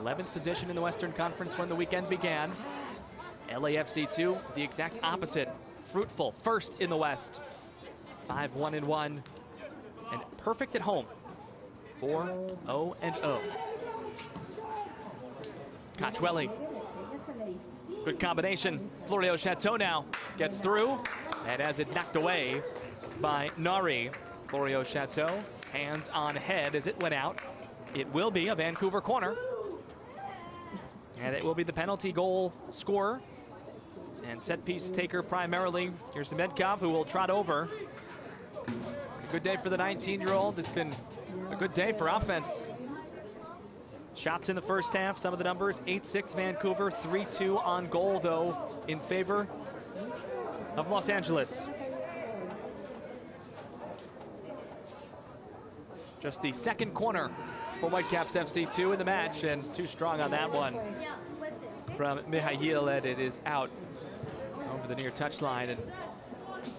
11th position in the Western Conference when the weekend began. LAFC2, the exact opposite. Fruitful, 1st in the West. 5-1-1, and perfect at home. 4-0-0. Cachueli. Good combination. Florio Chateau now gets through and has it knocked away by Nari. Florio Chateau, hands on head as it went out. It will be a Vancouver corner. And it will be the penalty goal scorer and set piece taker primarily. Here's the Medkov, who will trot over. A good day for the 19-year-old. It's been a good day for offense. Shots in the first half, some of the numbers, 8-6 Vancouver, 3-2 on goal, though, in favor of Los Angeles. Just the 2nd corner for Whitecaps FC2 in the match, and too strong on that one from Mihail, and it is out over the near touchline and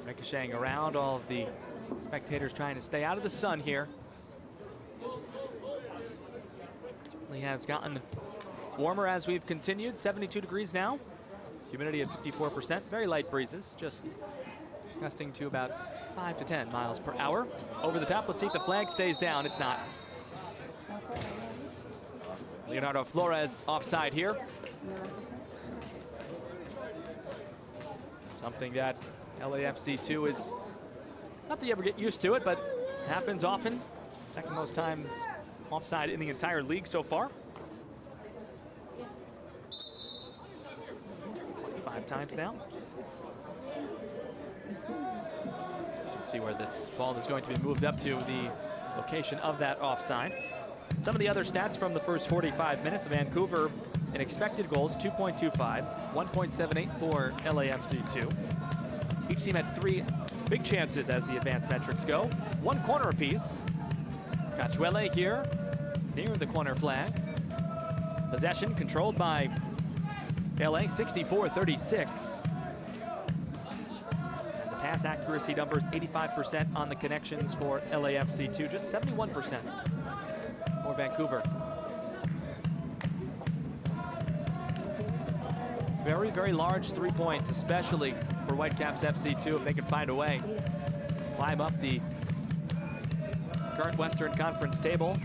ricocheting around. All of the spectators trying to stay out of the sun here. Certainly has gotten warmer as we've continued. 72 degrees now. Humidity at 54%. Very light breezes, just gusting to about 5 to 10 miles per hour. Over the top, let's see if the flag stays down. It's not. Leonardo Flores offside here. Something that LAFC2 is, not that you ever get used to it, but happens often. 2nd most times offside in the entire league so far. 5 times now. Let's see where this ball is going to be moved up to, the location of that offside. Some of the other stats from the first 45 minutes. Vancouver in expected goals, 2.25, 1.78 for LAFC2. Each team had 3 big chances as the advanced metrics go. 1 corner apiece. Cachuele here near the corner flag. Possession controlled by LA, 64-36. The pass accuracy numbers, 85% on the connections for LAFC2, just 71% for Vancouver. Very, very large 3 points, especially for Whitecaps FC2, if they can find a way. Climb up the current Western Conference table.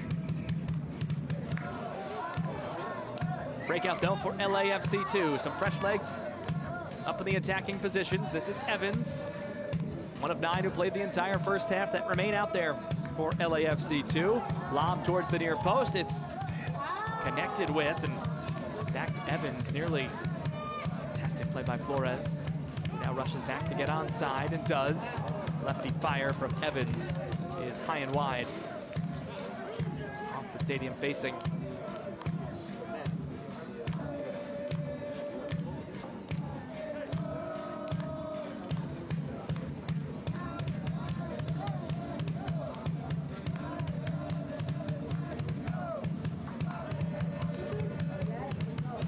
Breakout though for LAFC2. Some fresh legs up in the attacking positions. This is Evans, one of 9 who played the entire first half that remain out there for LAFC2. Lob towards the near post. It's connected with, and back to Evans. Nearly fantastic play by Flores. Now rushes back to get onside and does. Lefty fire from Evans is high and wide. Off the stadium facing.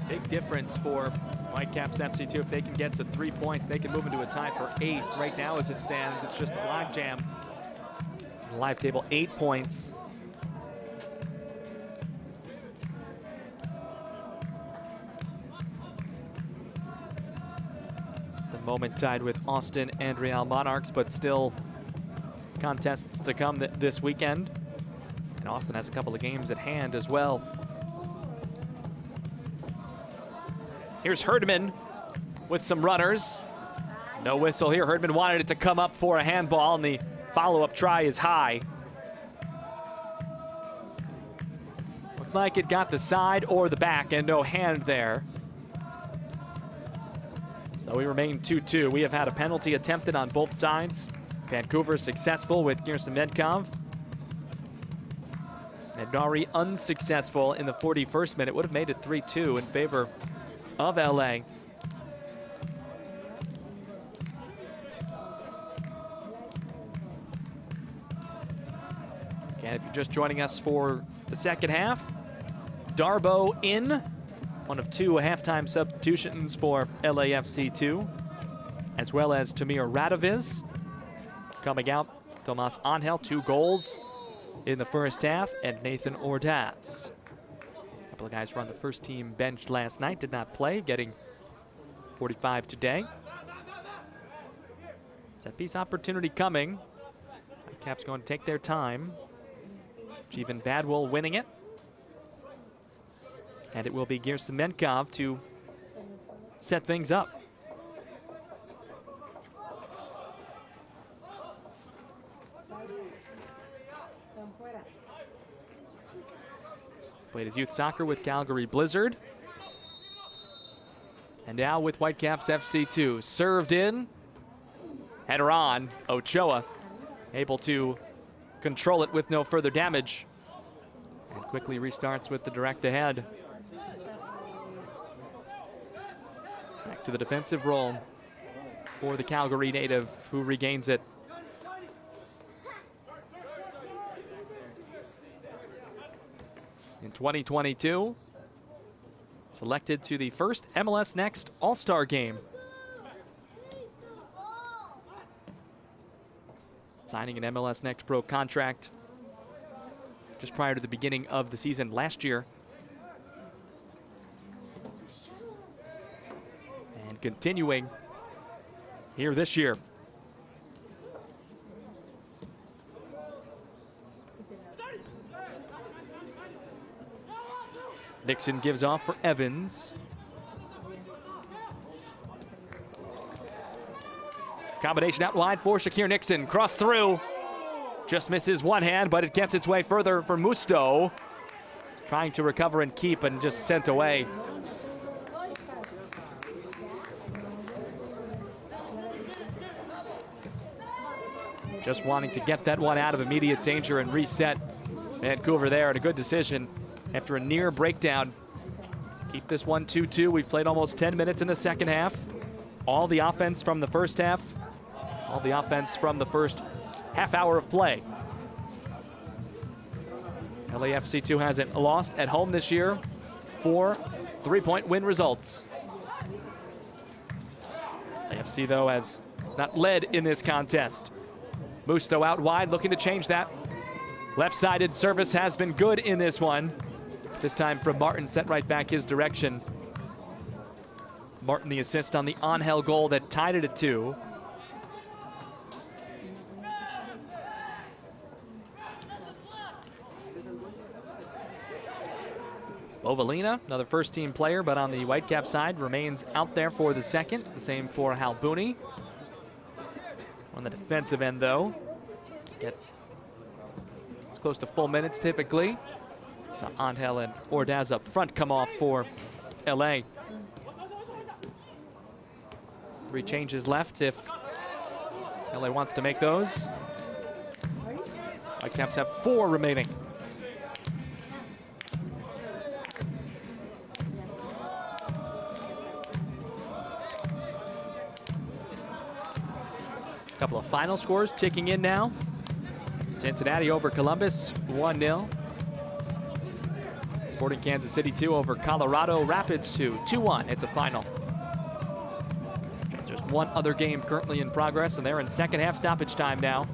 Big difference for Whitecaps FC2, if they can get to 3 points, they can move into a tie for 8th. Right now, as it stands, it's just a logjam. Live table, 8 points. The moment tied with Austin and Real Monarchs, but still contests to come this weekend. And Austin has a couple of games at hand as well. Here's Herdman with some runners. No whistle here. Herdman wanted it to come up for a handball, and the follow-up try is high. Looked like it got the side or the back, and no hand there. So we remain 2-2. We have had a penalty attempted on both sides. Vancouver successful with Gerson Medkov. And Nari unsuccessful in the 41st minute. Would have made it 3-2 in favor of LA. And if you're just joining us for the second half, Darbo in, one of 2 halftime substitutions for LAFC2, as well as Tamir Radoviz coming out. Tomas Angel, 2 goals in the first half, and Nathan Ordaz. A couple of guys were on the first team bench last night, did not play, getting 45 today. Set piece opportunity coming. Whitecaps going to take their time. Jeevan Badwell winning it. And it will be Gerson Menkov to set things up. Played his youth soccer with Calgary Blizzard. And now with Whitecaps FC2. Served in. Header on. Ochoa able to control it with no further damage. And quickly restarts with the direct ahead. Back to the defensive role for the Calgary native, who regains it. In 2022, selected to the first MLS Next All-Star Game. Signing an MLS Next Pro contract just prior to the beginning of the season last year. And continuing here this year. Nixon gives off for Evans. Combination out wide for Shakir Nixon. Cross through. Just misses one hand, but it gets its way further for Musto. Trying to recover and keep, and just sent away. Just wanting to get that one out of immediate danger and reset Vancouver there, and a good decision after a near breakdown. Keep this one 2-2. We've played almost 10 minutes in the second half. All the offense from the first half. All the offense from the first half hour of play. LAFC2 hasn't lost at home this year. 4 3-point win results. AFC, though, has not led in this contest. Musto out wide, looking to change that. Left-sided service has been good in this one. This time from Martin, sent right back his direction. Martin the assist on the Angel goal that tied it at 2. Bovalina, another first-team player, but on the Whitecap side, remains out there for the second. The same for Halbouni. On the defensive end, though, get close to full minutes typically. So Angel and Ordaz up front come off for LA. 3 changes left if LA wants to make those. Whitecaps have 4 remaining. Couple of final scores ticking in now. Cincinnati over Columbus, 1-0. Sporting Kansas City 2 over Colorado Rapids 2, 2-1. It's a final. Just one other game currently in progress, and they're in second half stoppage time now.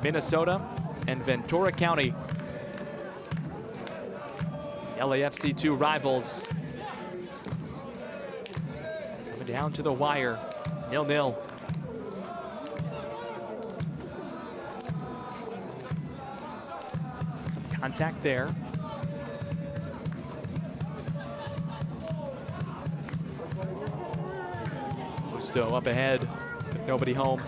Minnesota and Ventura County. LAFC 2 rivals. Coming down to the wire, 0-0. Some contact there. Musto up ahead, with nobody home.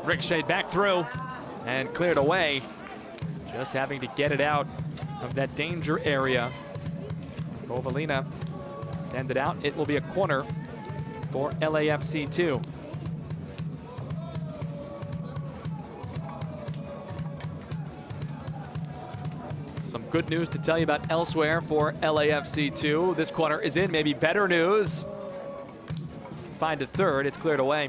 Ricocheted back through and cleared away. Just having to get it out of that danger area. Bovalina send it out. It will be a corner for LAFC 2. Some good news to tell you about elsewhere for LAFC 2. This corner is in. Maybe better news. Find a third. It's cleared away.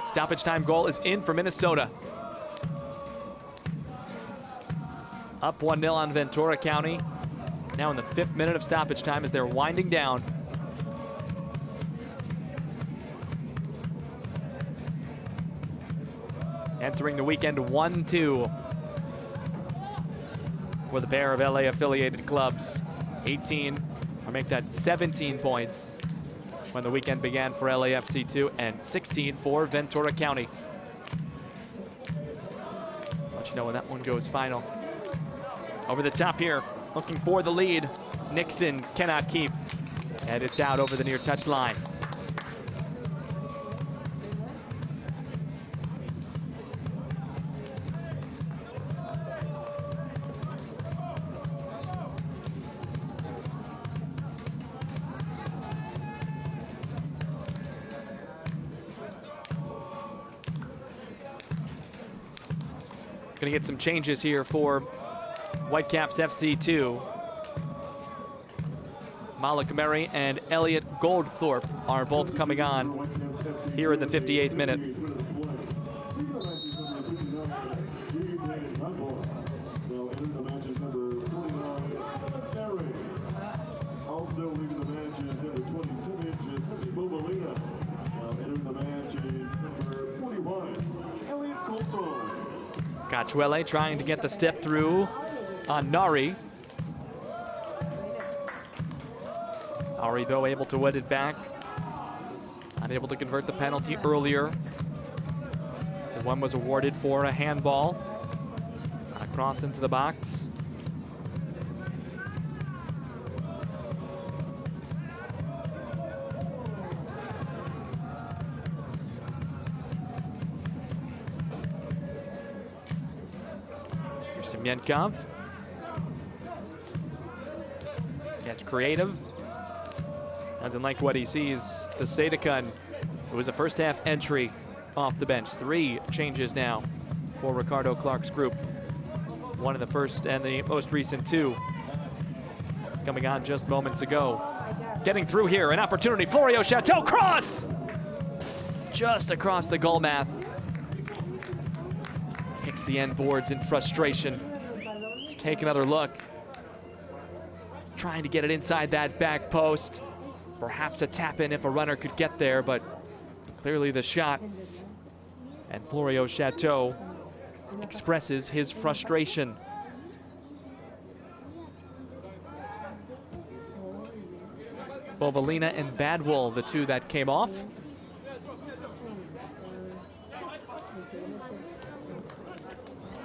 Stoppage time goal is in for Minnesota. Up 1-0 on Ventura County. Now in the 5th minute of stoppage time as they're winding down. Entering the weekend 1-2 for the pair of LA affiliated clubs. 18, or make that 17 points when the weekend began for LAFC 2, and 16 for Ventura County. Let you know when that one goes final. Over the top here, looking for the lead. Nixon cannot keep, and it's out over the near touch line. Gonna get some changes here for Whitecaps FC 2. Malakameri and Elliot Goldthorpe are both coming on here in the 58th minute. Also leaving the match is number 27, Giuseppe Bovalina. Entering the match is number 41, Elliot Goldthorpe. Cachuele trying to get the step through on Nari. Nari, though, able to win it back. Unable to convert the penalty earlier. The one was awarded for a handball. Across into the box. Here's Semyenkov. Gets creative. Doesn't like what he sees to Sadekun. It was a first half entry off the bench. 3 changes now for Ricardo Clark's group. 1 in the first and the most recent 2 coming on just moments ago. Getting through here, an opportunity. Florio Chateau cross! Just across the goal mouth. Kicks the end boards in frustration. Let's take another look. Trying to get it inside that back post. Perhaps a tap in if a runner could get there, but clearly the shot. And Florio Chateau expresses his frustration. Bovalina and Badwell, the 2 that came off.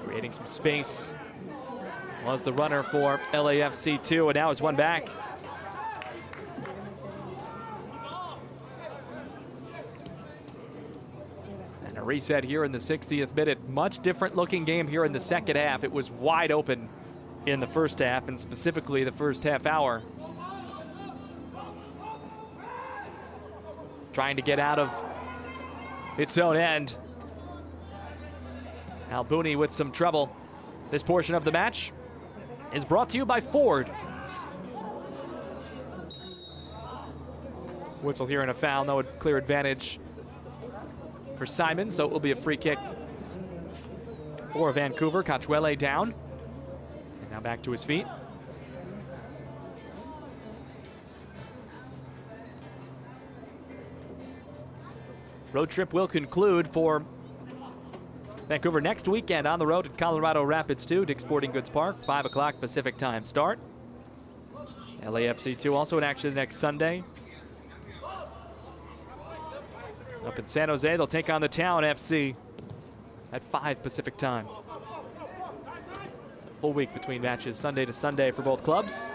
Creating some space was the runner for LAFC 2, and now it's one back. And a reset here in the 60th minute. Much different looking game here in the second half. It was wide open in the first half, and specifically the first half hour. Trying to get out of its own end. Albuni with some trouble. This portion of the match is brought to you by Ford. Whistle here and a foul. No clear advantage for Simon, so it will be a free kick for Vancouver. Cachuele down. And now back to his feet. Road trip will conclude for Vancouver next weekend on the road at Colorado Rapids 2, Dick's Sporting Goods Park, 5 o'clock Pacific time start. LAFC 2 also in action next Sunday. Up in San Jose, they'll take on the Town FC at 5 Pacific time. So full week between matches, Sunday to Sunday for both clubs.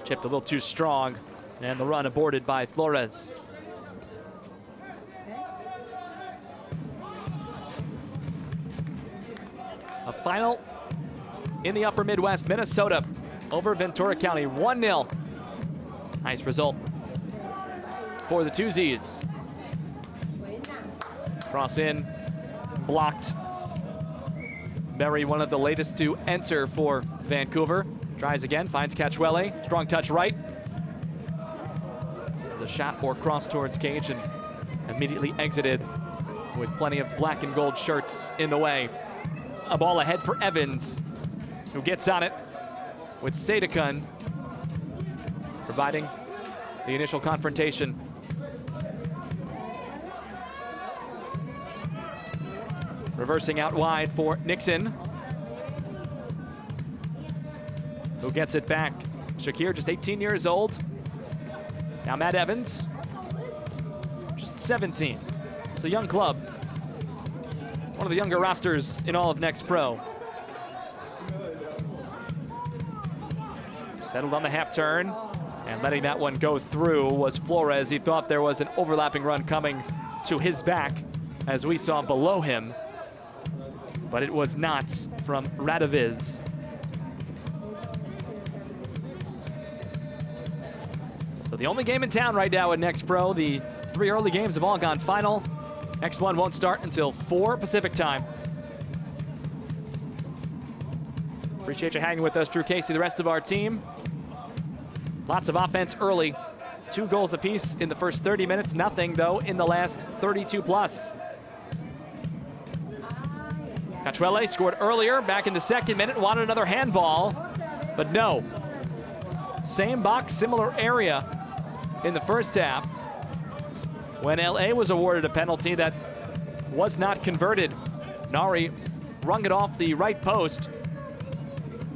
Chipped a little too strong, and the run aborted by Flores. A final in the upper Midwest, Minnesota over Ventura County, 1-0. Nice result for the Two Z's. Cross in, blocked. Berry, one of the latest to enter for Vancouver. Tries again, finds Cachuele. Strong touch right. It's a shot or cross towards Cage and immediately exited with plenty of black and gold shirts in the way. A ball ahead for Evans, who gets on it with Sadekun providing the initial confrontation. Reversing out wide for Nixon, who gets it back. Shakir, just 18 years old. Now Matt Evans, just 17. It's a young club. One of the younger rosters in all of Next Pro. Settled on the half turn, and letting that one go through was Flores. He thought there was an overlapping run coming to his back, as we saw below him, but it was not from Radoviz. So the only game in town right now at Next Pro. The 3 early games have all gone final. Next one won't start until 4 Pacific time. Appreciate you hanging with us, Drew Casey, the rest of our team. Lots of offense early. 2 goals apiece in the first 30 minutes. Nothing, though, in the last 32 plus. Cachuele scored earlier, back in the second minute, wanted another handball, but no. Same box, similar area in the first half, when LA was awarded a penalty that was not converted. Nari wrung it off the right post.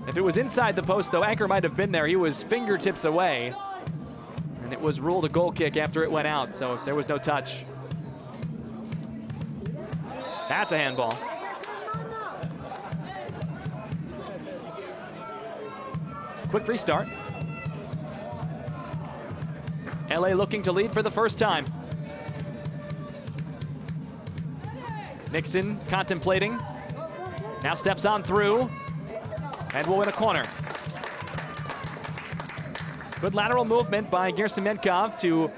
If it was inside the post, though, Anchor might have been there. He was fingertips away, and it was ruled a goal kick after it went out, so there was no touch. That's a handball. Quick restart. LA looking to lead for the first time. Nixon contemplating, now steps on through, and will win a corner. Good lateral movement by Gerasimenkov to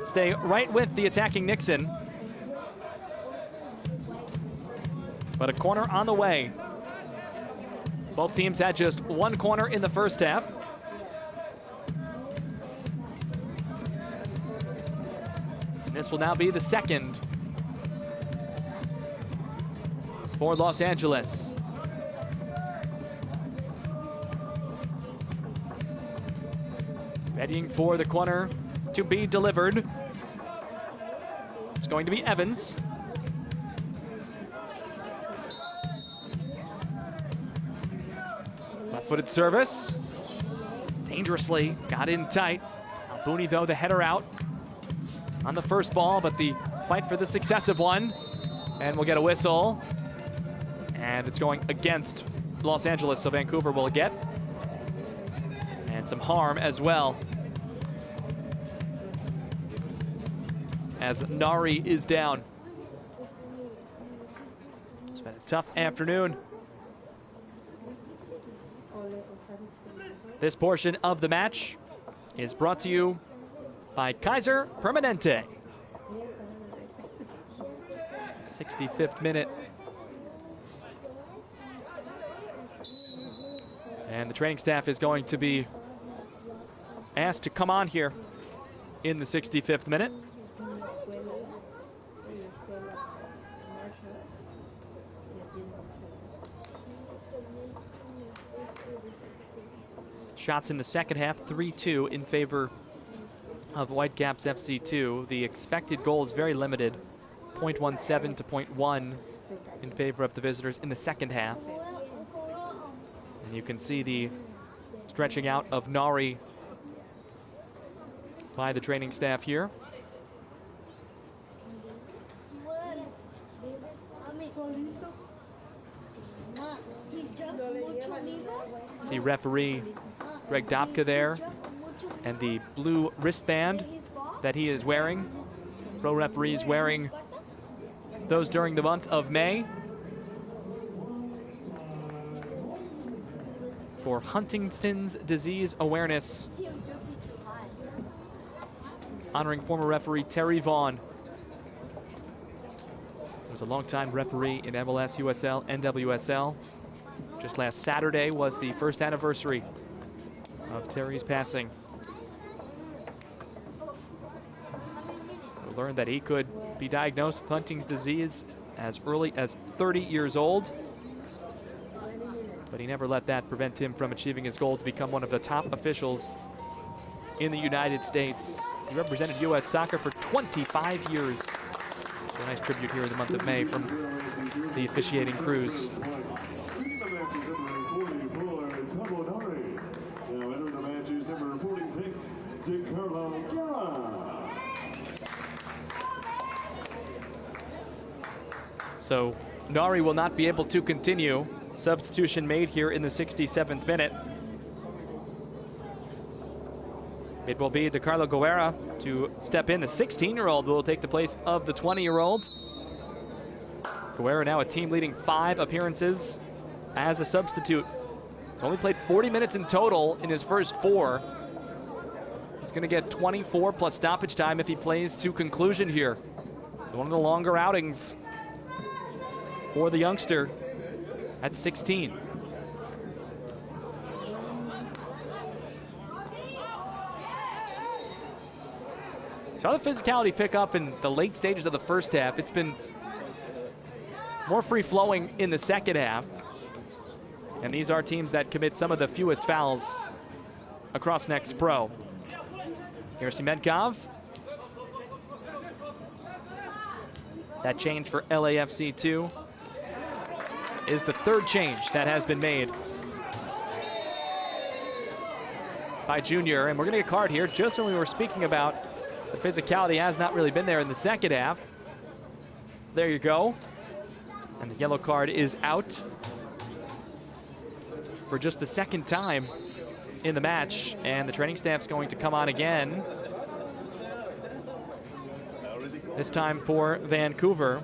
stay right with the attacking Nixon. But a corner on the way. Both teams had just 1 corner in the first half. And this will now be the second for Los Angeles. Readying for the corner to be delivered. It's going to be Evans. Left-footed service. Dangerously got in tight. Albuni, though, the header out on the first ball, but the fight for the successive one. And we'll get a whistle. And it's going against Los Angeles, so Vancouver will get. And some harm as well, as Nari is down. It's been a tough afternoon. This portion of the match is brought to you by Kaiser Permanente. 65th minute. And the training staff is going to be asked to come on here in the 65th minute. Shots in the second half, 3-2 in favor of Whitecaps FC2. The expected goal is very limited, 0.17 to 0.1 in favor of the visitors in the second half. And you can see the stretching out of Nari by the training staff here. See referee Greg Dopka there, and the blue wristband that he is wearing. Pro referees wearing those during the month of May for Huntington's disease awareness, honoring former referee Terry Vaughn, who was a longtime referee in MLS, USL, NWSL. Just last Saturday was the first anniversary of Terry's passing. We learned that he could be diagnosed with Huntington's disease as early as 30 years old, but he never let that prevent him from achieving his goal to become one of the top officials in the United States. He represented U.S. soccer for 25 years. So a nice tribute here in the month of May from the officiating crews. So Nari will not be able to continue. Substitution made here in the 67th minute. It will be DeCarlo Guerra to step in. The 16-year-old will take the place of the 20-year-old. Guerra now a team leading 5 appearances as a substitute. He's only played 40 minutes in total in his first 4. He's going to get 24 plus stoppage time if he plays to conclusion here. So one of the longer outings for the youngster at 16. Saw the physicality pick up in the late stages of the first half. It's been more free-flowing in the second half. And these are teams that commit some of the fewest fouls across Next Pro. Here's Menkov. That change for LAFC2 is the 3rd change that has been made by Junior. And we're going to get a card here just when we were speaking about the physicality has not really been there in the second half. There you go. And the yellow card is out for just the 2nd time in the match. And the training staff's going to come on again. This time for Vancouver.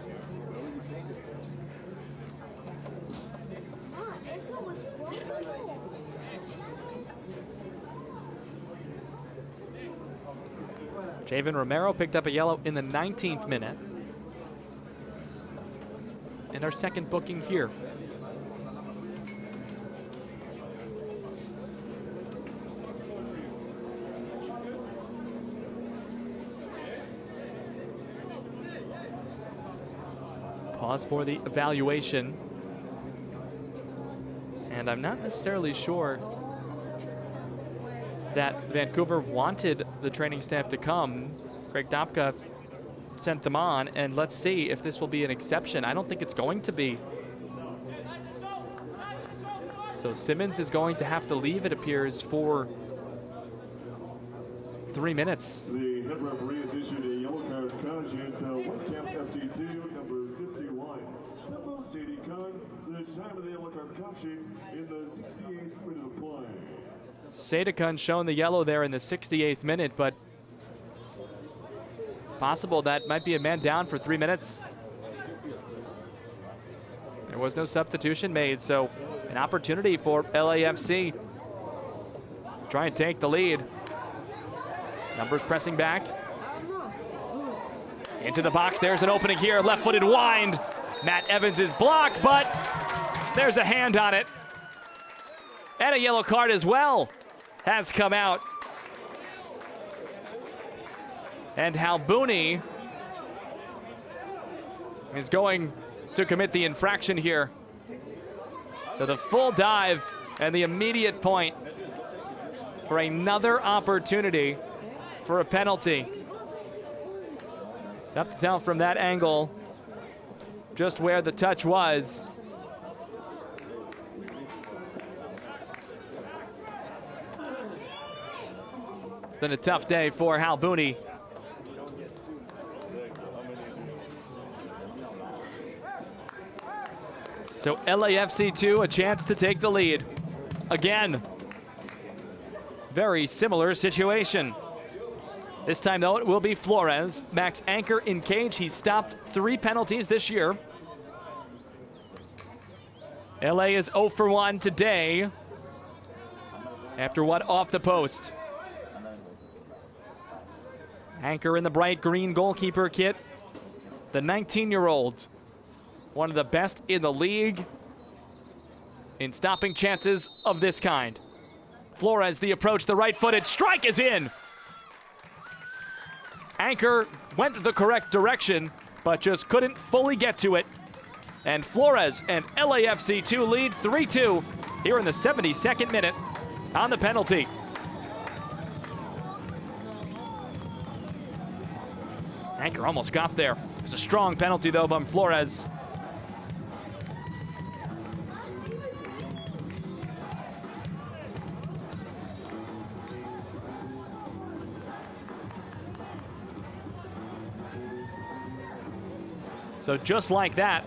Javen Romero picked up a yellow in the 19th minute. And our 2nd booking here. Pause for the evaluation. And I'm not necessarily sure that Vancouver wanted the training staff to come. Greg Dopka sent them on, and let's see if this will be an exception. I don't think it's going to be. So Simmons is going to have to leave, it appears, for 3 minutes. The head referee has issued a yellow card caution to Whitecaps FC2, number 51. Tempo Sadie Khan, the time of the yellow card caution in the 68th minute of play. Sadikun shown the yellow there in the 68th minute, but it's possible that might be a man down for 3 minutes. There was no substitution made, so an opportunity for LAFC to try and take the lead. Numbers pressing back. Into the box, there's an opening here, left-footed wind. Matt Evans is blocked, but there's a hand on it. And a yellow card as well has come out And Halbouni is going to commit the infraction here. So the full dive and the immediate point for another opportunity for a penalty. Tough to tell from that angle just where the touch was. It's been a tough day for Halbouni. So LAFC 2, a chance to take the lead. Again, very similar situation. This time, though, it will be Flores. Max Anchor in cage. He stopped 3 penalties this year. LA is 0 for 1 today after one off the post. Anchor in the bright green goalkeeper kit. The 19-year-old. One of the best in the league in stopping chances of this kind. Flores, the approach, the right-footed strike is in. Anchor went the correct direction, but just couldn't fully get to it. And Flores and LAFC 2 lead 3-2 here in the 72nd minute on the penalty. Anchor almost got there. It was a strong penalty, though, by Flores. So just like that,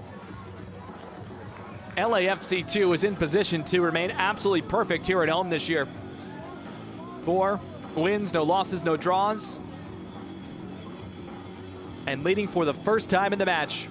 LAFC 2 is in position to remain absolutely perfect here at home this year. 4 wins, no losses, no draws. And leading for the first time in the match.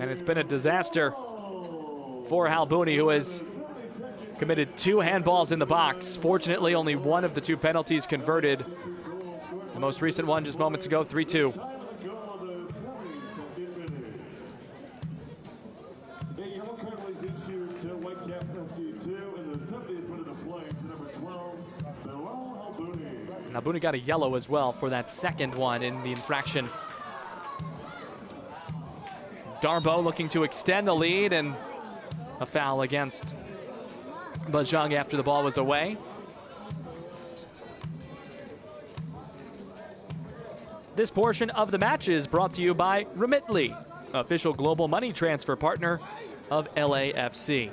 And it's been a disaster for Halbouni, who has committed 2 handballs in the box. Fortunately, only one of the 2 penalties converted. The most recent one just moments ago, 3-2. Halbouni got a yellow as well for that second one in the infraction. Darboe looking to extend the lead, and a foul against Bajang after the ball was away. This portion of the match is brought to you by Remitly, official global money transfer partner of LAFC.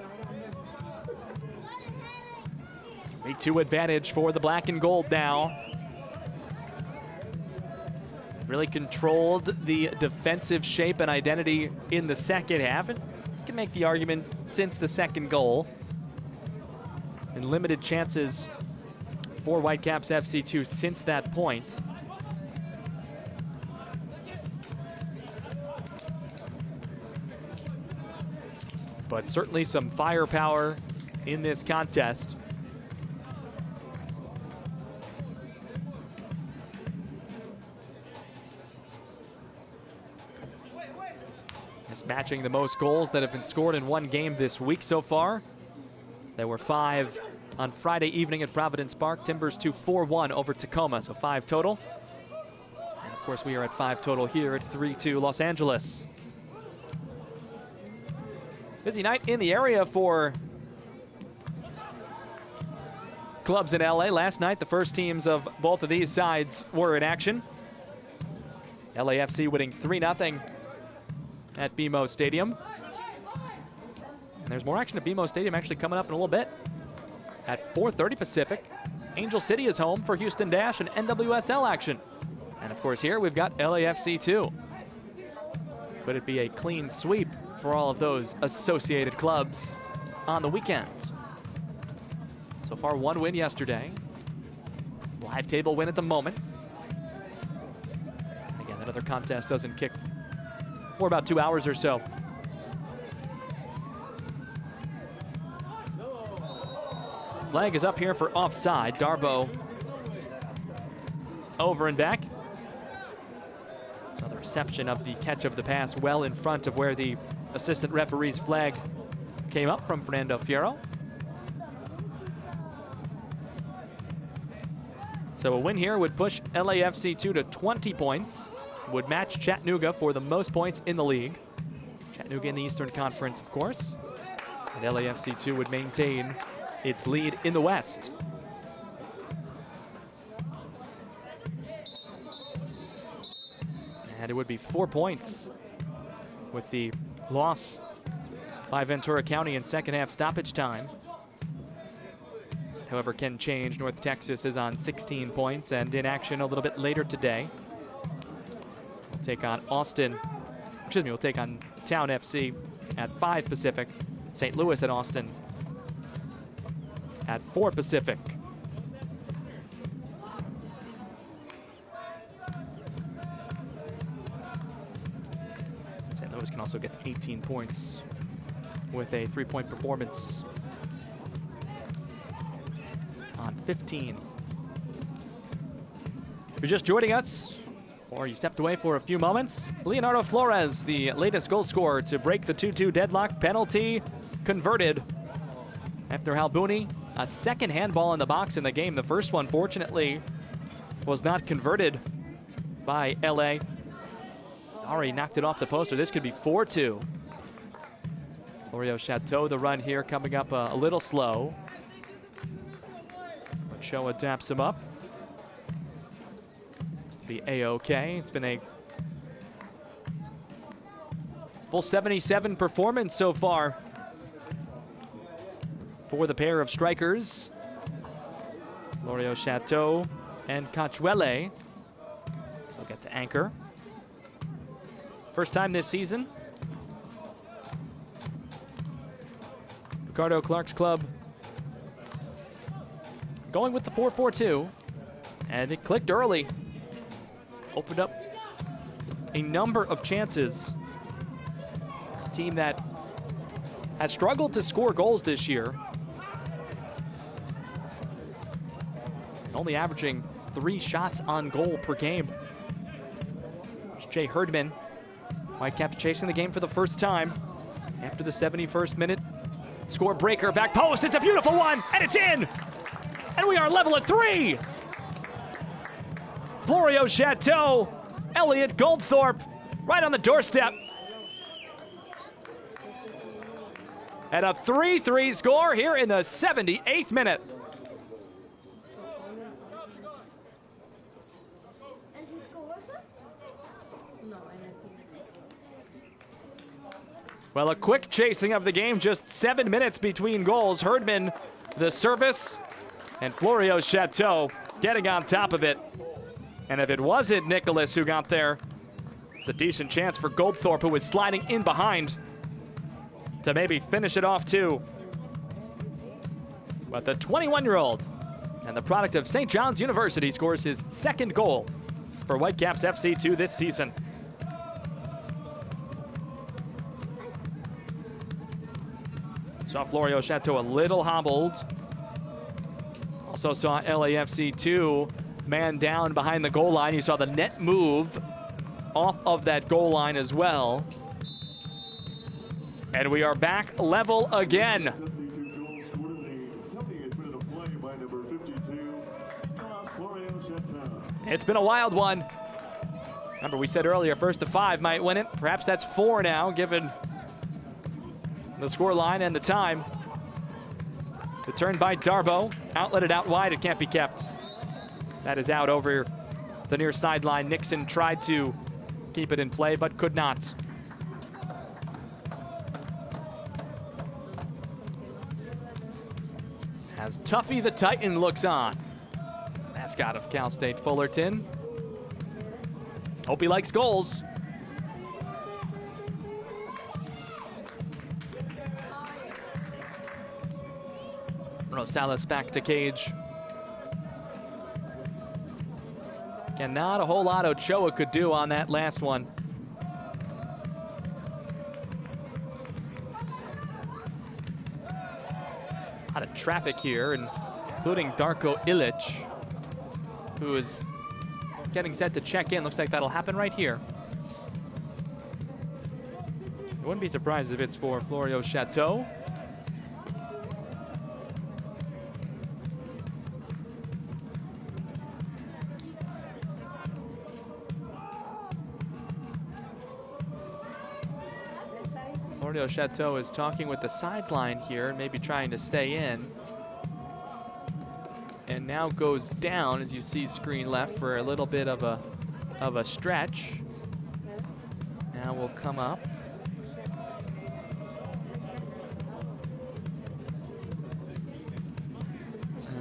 3-2 advantage for the black and gold now. Really controlled the defensive shape and identity in the second half. And you can make the argument since the second goal. And limited chances for Whitecaps FC2 since that point. But certainly some firepower in this contest. Matching the most goals that have been scored in one game this week so far. There were 5 on Friday evening at Providence Park. Timbers 4-1 over Tacoma, so 5 total. And of course, we are at 5 total here at 3-2 Los Angeles. Busy night in the area for clubs in LA. Last night, the first teams of both of these sides were in action. LAFC winning 3-0 at BMO Stadium. And there's more action at BMO Stadium actually coming up in a little bit. At 4:30 Pacific, Angel City is home for Houston Dash and NWSL action. And of course here we've got LAFC 2. Could it be a clean sweep for all of those associated clubs on the weekend? So far, 1 win yesterday. Live table win at the moment. Again, that other contest doesn't kick for about 2 hours or so. Flag is up here for offside. Darboe over and back. So the reception of the catch of the pass well in front of where the assistant referee's flag came up from Fernando Fierro. So a win here would push LAFC2 to 20 points, would match Chattanooga for the most points in the league. Chattanooga in the Eastern Conference, of course. And LAFC2 would maintain its lead in the West. And it would be 4 points with the loss by Ventura County in second half stoppage time. However, can change. North Texas is on 16 points and in action a little bit later today. We'll take on we'll take on Town FC at 5 Pacific. St. Louis at Austin at 4 Pacific. St. Louis can also get 18 points with a 3-point performance on 15. If you're just joining us, or you stepped away for a few moments, Leonardo Flores, the latest goal scorer to break the 2-2 deadlock. Penalty converted after Halbuni, a second handball in the box in the game. The first one, fortunately, was not converted by LA. Already knocked it off the poster. This could be 4-2. Florio Chateau, the run here coming up a little slow. Ochoa daps him up. Looks to be A-OK. It's been a full 77 performance so far for the pair of strikers, Florio Chateau and Cachuele. So they'll get to anchor. First time this season. Ricardo Clark's club going with the 4-4-2, and it clicked early. Opened up a number of chances. A team that has struggled to score goals this year. Only averaging 3 shots on goal per game. There's Jay Herdman. Whitecaps chasing the game for the first time after the 71st minute. Score breaker, back post, it's a beautiful one, and it's in! And we are level at 3! Florio Chateau, Elliot Goldthorpe, right on the doorstep. And a 3-3 score here in the 78th minute. Well, a quick chasing of the game, just 7 minutes between goals. Herdman, the service, and Florio Chateau getting on top of it. And if it wasn't Nicholas who got there, it's a decent chance for Goldthorpe, who was sliding in behind, to maybe finish it off too. But the 21-year-old and the product of St. John's University scores his second goal for Whitecaps FC2 this season. Saw Florio Chateau a little hobbled. Also saw LAFC2 man down behind the goal line. You saw the net move off of that goal line as well. And we are back level again. It's been a wild one. Remember, we said earlier, first to 5 might win it. Perhaps that's 4 now, given the score line and the time. The turn by Darbo. Outletted out wide. It can't be kept. That is out over the near sideline. Nixon tried to keep it in play, but could not. As Tuffy the Titan looks on. Mascot of Cal State Fullerton. Hope he likes goals. Rosales back to Cage. Again, not a whole lot Ochoa could do on that last one. A lot of traffic here, including Darko Ilic, who is getting set to check in. Looks like that'll happen right here. I wouldn't be surprised if it's for Florio Chateau. Florio Chateau is talking with the sideline here, maybe trying to stay in. And now goes down, as you see screen left, for a little bit of a stretch. Now will come up.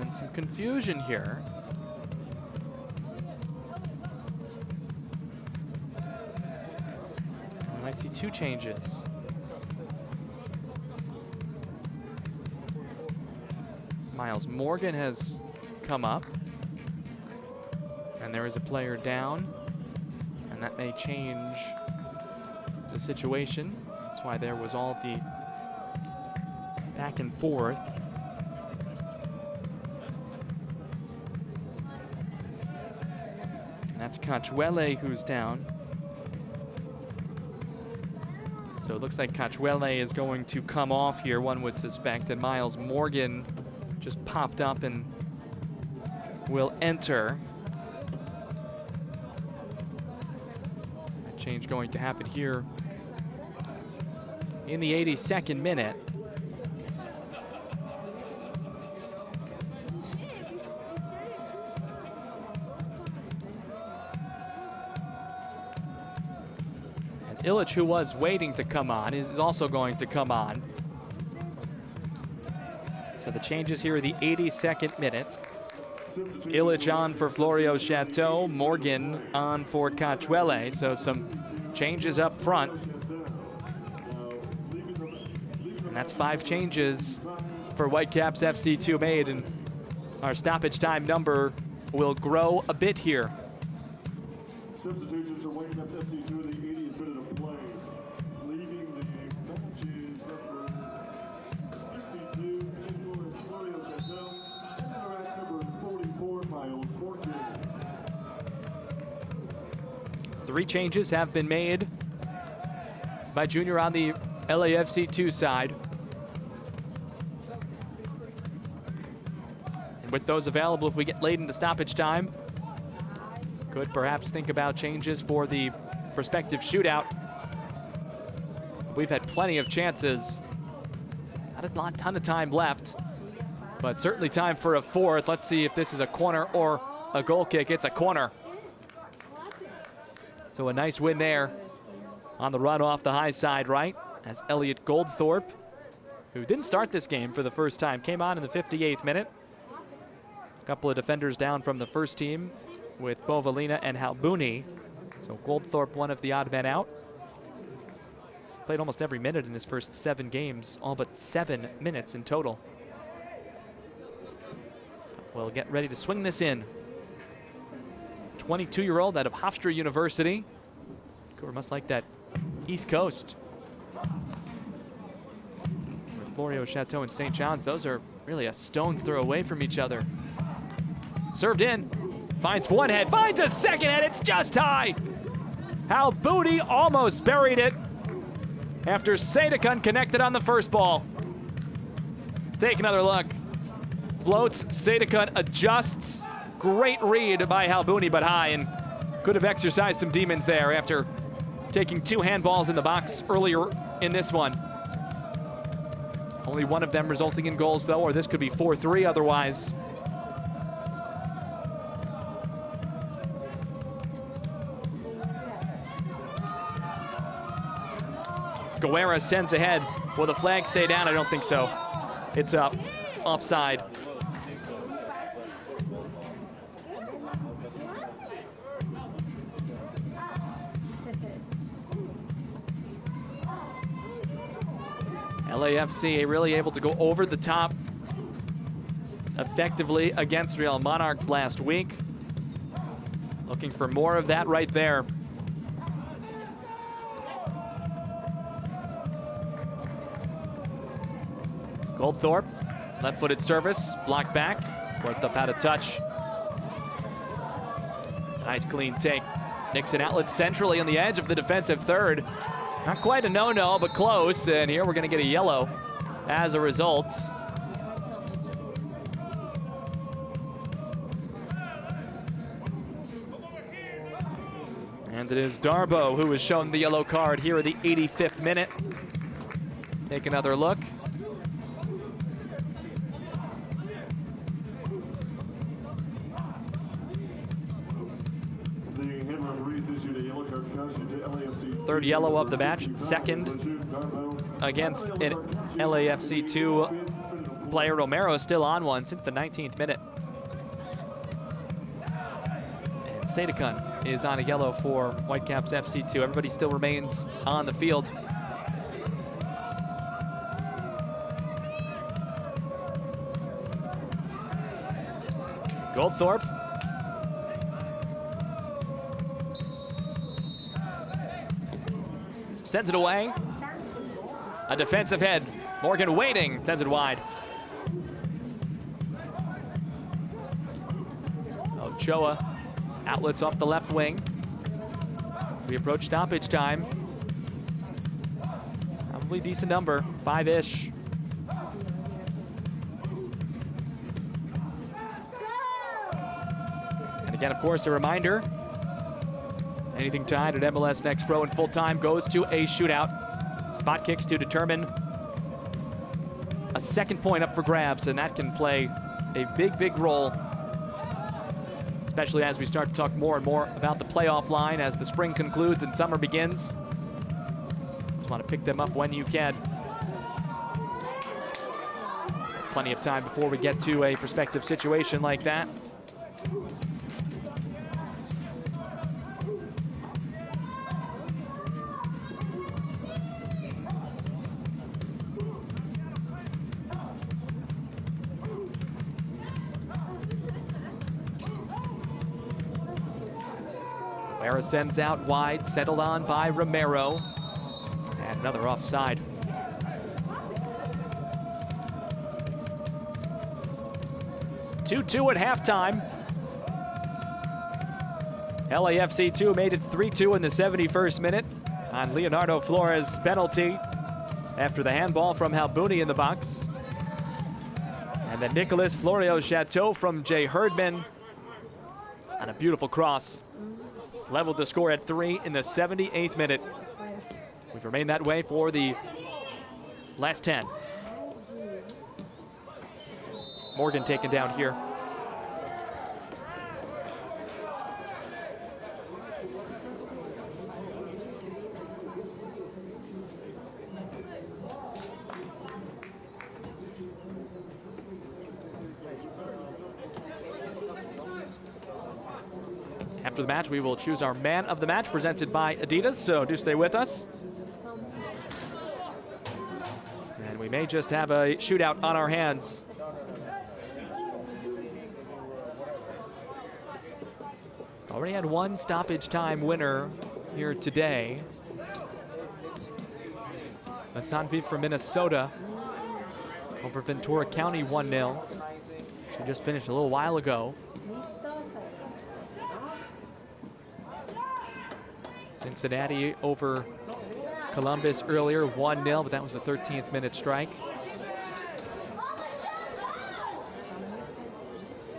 And some confusion here. We might see two changes. Miles Morgan has come up, and there is a player down, and that may change the situation. That's why there was all the back and forth. And that's Cachuele who's down. So it looks like Cachuele is going to come off here, one would suspect, and Miles Morgan just popped up and will enter. That change going to happen here in the 82nd minute. And Illich, who was waiting to come on, is also going to come on. So the changes here are the 82nd minute. Illich on for Florio Chateau, Morgan on for Cachuele. So some changes up front. And that's 5 changes for Whitecaps FC2 made, and our stoppage time number will grow a bit here. Substitutions for Whitecaps FC2 in the 80th minute of play. Leaving the match is number 52, Florio Chateau, and at number 44, Miles Morgan. 3 changes have been made by Junior on the LAFC2 side. And with those available, if we get late into stoppage time, could perhaps think about changes for the prospective shootout. We've had plenty of chances. Not a ton of time left, but certainly time for a fourth. Let's see if this is a corner or a goal kick. It's a corner. So a nice win there on the run off the high side right, as Elliot Goldthorpe, who didn't start this game for the first time, came on in the 58th minute. A couple of defenders down from the first team with Bovalina and Halbuni. So Goldthorpe, one of the odd men out. Played almost every minute in his first 7 games, all but 7 minutes in total. We'll get ready to swing this in. 22-year-old out of Hofstra University. Vancouver must like that East Coast. With Florio Chateau and St. John's, those are really a stone's throw away from each other. Served in, finds one head, finds a second head, it's just high. Halbuni almost buried it after Sadekun connected on the first ball. Let's take another look. Floats, Sadekun adjusts. Great read by Halbuni, but high, and could have exercised some demons there after taking 2 handballs in the box earlier in this one. Only one of them resulting in goals, though, or this could be 4-3 otherwise. Guerra sends ahead. Will the flag stay down? I don't think so. It's up. Offside. LAFC really able to go over the top effectively against Real Monarchs last week. Looking for more of that right there. Goldthorpe, left-footed service, blocked back. Worth up out of touch. Nice clean take. Nixon outlet centrally on the edge of the defensive third. Not quite a no-no, but close. And here we're going to get a yellow as a result. And it is Darbo who is shown the yellow card here at the 85th minute. Take another look. Third yellow of the match, second against an LAFC 2 player. Romero still on one since the 19th minute. And Sadekun is on a yellow for Whitecaps FC2. Everybody still remains on the field. Goldthorpe. Sends it away. A defensive head. Morgan waiting, sends it wide. Ochoa outlets off the left wing. We approach stoppage time. Probably decent number, 5-ish. And again, of course, a reminder, anything tied at MLS Next Pro in full time goes to a shootout. Spot kicks to determine a second point up for grabs, and that can play a big, big role, especially as we start to talk more and more about the playoff line as the spring concludes and summer begins. Just want to pick them up when you can. Plenty of time before we get to a prospective situation like that. Guerra sends out wide, settled on by Romero. And another offside. Two-two at halftime. LAFC 2 made it 3-2 in the 71st minute on Leonardo Flores' penalty after the handball from Halbuni in the box. And then Nicolas Florio Chateau from Jay Herdman on a beautiful cross. Leveled the score at 3 in the 78th minute. We've remained that way for the last 10. Morgan taken down here. After the match, we will choose our man of the match presented by Adidas, so do stay with us. And we may just have a shootout on our hands. Already had one stoppage time winner here today. Masanvi from Minnesota over Ventura County 1-0. She just finished a little while ago. Cincinnati over Columbus earlier, 1-0, but that was a 13th minute strike.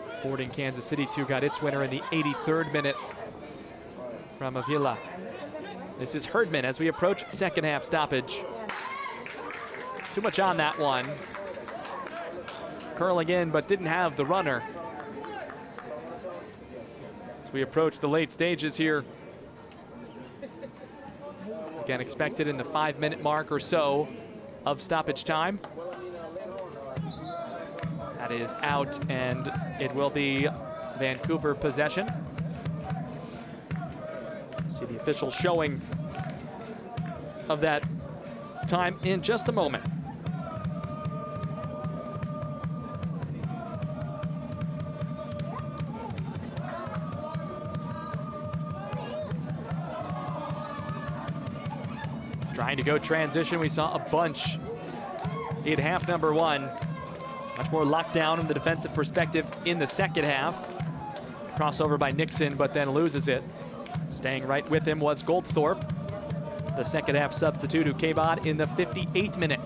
Sporting Kansas City 2 got its winner in the 83rd minute from Avila. This is Herdman as we approach second half stoppage. Too much on that one. Curling in, but didn't have the runner. As we approach the late stages here. Again, expected in the 5-minute mark or so of stoppage time. That is out, and it will be Vancouver possession. See the official showing of that time in just a moment. Trying to go transition. We saw a bunch in half number one. Much more lockdown from the defensive perspective in the second half. Crossover by Nixon, but then loses it. Staying right with him was Goldthorpe. the second half substitute who came on in the 58th minute.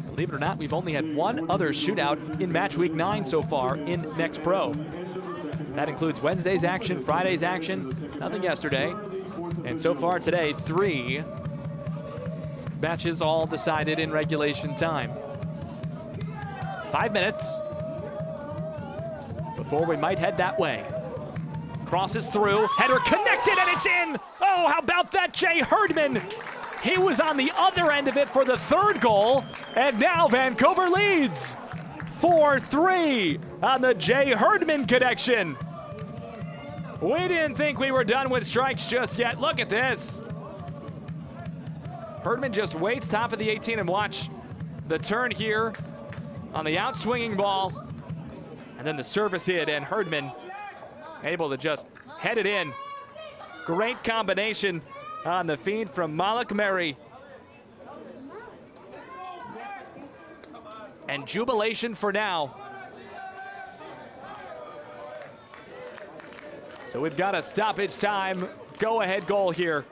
Believe it or not, we've only had one other shootout in match week 9 so far in Next Pro. That includes Wednesday's action, Friday's action, nothing yesterday. And so far today, 3 matches all decided in regulation time. 5 minutes before we might head that way. Crosses through, header connected, and it's in! Oh, how about that, Jay Herdman? He was on the other end of it for the 3rd goal, and now Vancouver leads 4-3 on the Jay Herdman connection. We didn't think we were done with strikes just yet. Look at this. Herdman just waits top of the 18 and watch the turn here on the outswinging ball. And then the service hit, and Herdman able to just head it in. Great combination on the feed from Malak Mary. And jubilation for now. So we've got a stoppage time go-ahead goal here.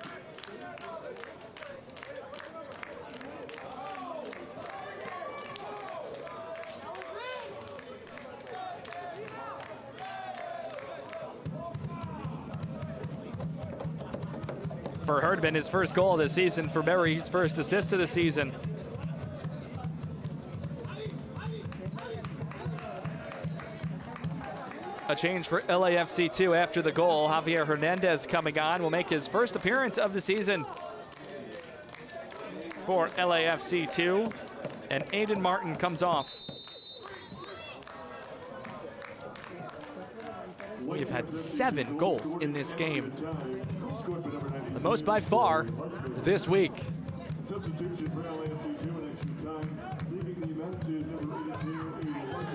For Herdman, his first goal of the season. For Mary, his first assist of the season. A change for LAFC2 after the goal. Javier Hernandez coming on will make his first appearance of the season for LAFC2. And Aiden Martin comes off. We've had 7 goals in this game. The most by far this week. Substitution for LAFC2 in extra time. Leaving the matches number 82, 81.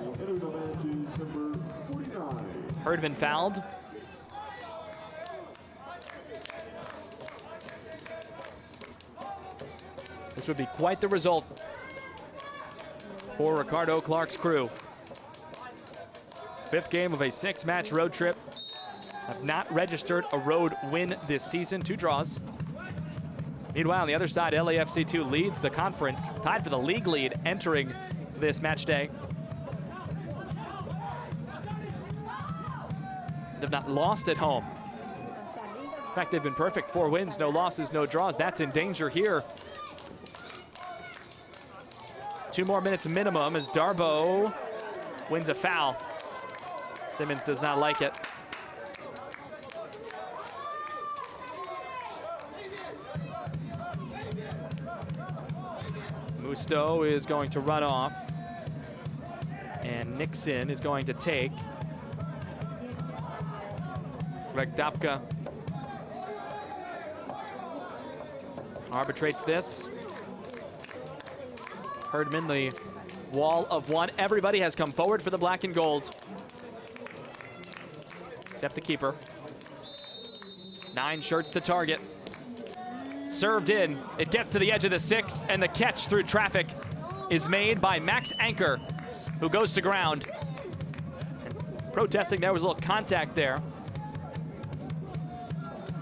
Entering the matches number 49. Herdman fouled. This would be quite the result for Ricardo Clark's crew. 5th game of a 6-match road trip. Have not registered a road win this season, 2 draws. Meanwhile, on the other side, LAFC2 leads the conference, tied for the league lead entering this match day. They've not lost at home. In fact, they've been perfect. 4 wins, no losses, no draws. That's in danger here. 2 more minutes minimum as Darbo wins a foul. Simmons does not like it. Musto is going to run off, and Nixon is going to take. Greg Dapka arbitrates this. Herdman, the wall of 1. Everybody has come forward for the black and gold, except the keeper. 9 shirts to target. Served in, it gets to the edge of the 6, and the catch through traffic is made by Max Anchor, who goes to ground. And protesting, there was a little contact there.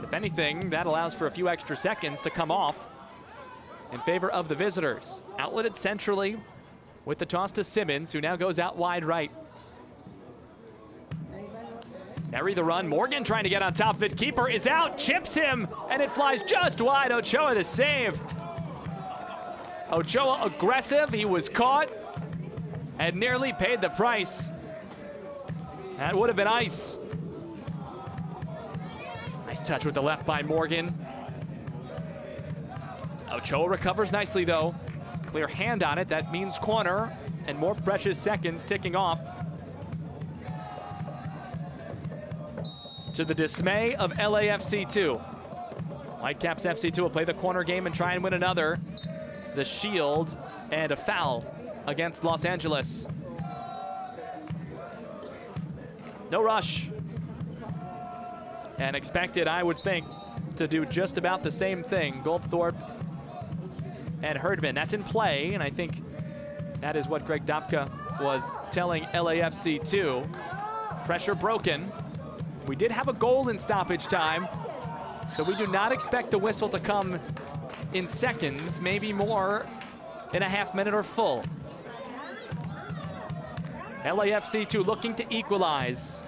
If anything, that allows for a few extra seconds to come off in favor of the visitors. Outletted centrally with the toss to Simmons, who now goes out wide right. Mary the run, Morgan trying to get on top of it. Keeper is out, chips him, and it flies just wide. Ochoa the save. Ochoa aggressive, he was caught and nearly paid the price. That would have been ice. Nice touch with the left by Morgan. Ochoa recovers nicely though. Clear hand on it, that means corner, and more precious seconds ticking off. To the dismay of LAFC2. Whitecaps FC2 will play the corner game and try and win another. The shield and a foul against Los Angeles. No rush. And expected, I would think, to do just about the same thing. Goldthorpe and Herdman, that's in play, and I think That is what Greg Dopka was telling LAFC 2. Pressure broken. We did have a goal in stoppage time, so we do not expect the whistle to come in seconds, maybe more in a half minute or full. LAFC 2 looking to equalize.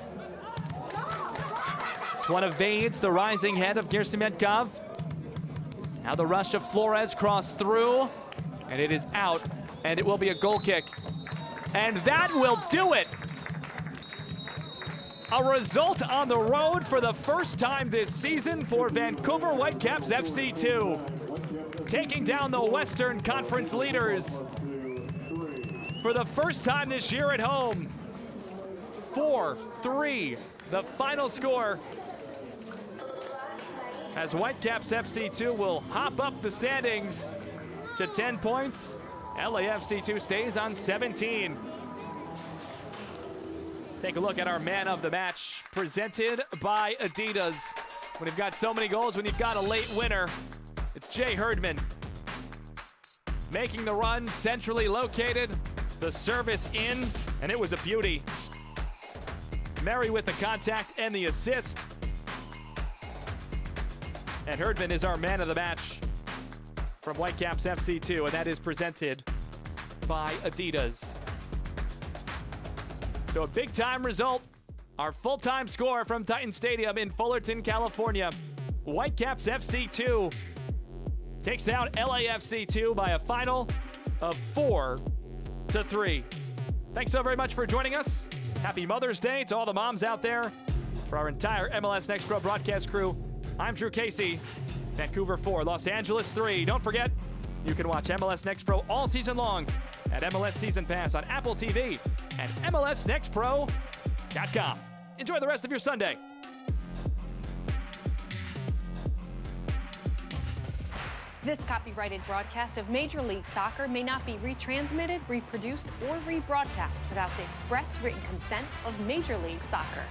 It's one of Vades, the rising head of Gersimetkov. Now the rush of Flores crossed through, and it is out, and it will be a goal kick. And that will do it. A result on the road for the first time this season for Vancouver Whitecaps FC 2. Taking down the Western Conference leaders for the first time this year at home. 4-3, the final score. As Whitecaps FC 2 will hop up the standings to 10 points. LAFC 2 stays on 17. Take a look at our man of the match, presented by Adidas. When you've got so many goals, when you've got a late winner, it's Jay Herdman. Making the run, centrally located, the service in, and it was a beauty. Mary with the contact and the assist. And Herdman is our man of the match from Whitecaps FC 2, and that is presented by Adidas. So a big-time result, our full-time score from Titan Stadium in Fullerton, California. Whitecaps FC 2 takes down LAFC 2 by a final of 4-3. Thanks so very much for joining us. Happy Mother's Day to all the moms out there. For our entire MLS Next Pro broadcast crew, I'm Drew Casey. Vancouver 4, Los Angeles 3. Don't forget, you can watch MLS Next Pro all season long at MLS Season Pass on Apple TV and MLSNextPro.com. Enjoy the rest of your Sunday. This copyrighted broadcast of Major League Soccer may not be retransmitted, reproduced, or rebroadcast without the express written consent of Major League Soccer.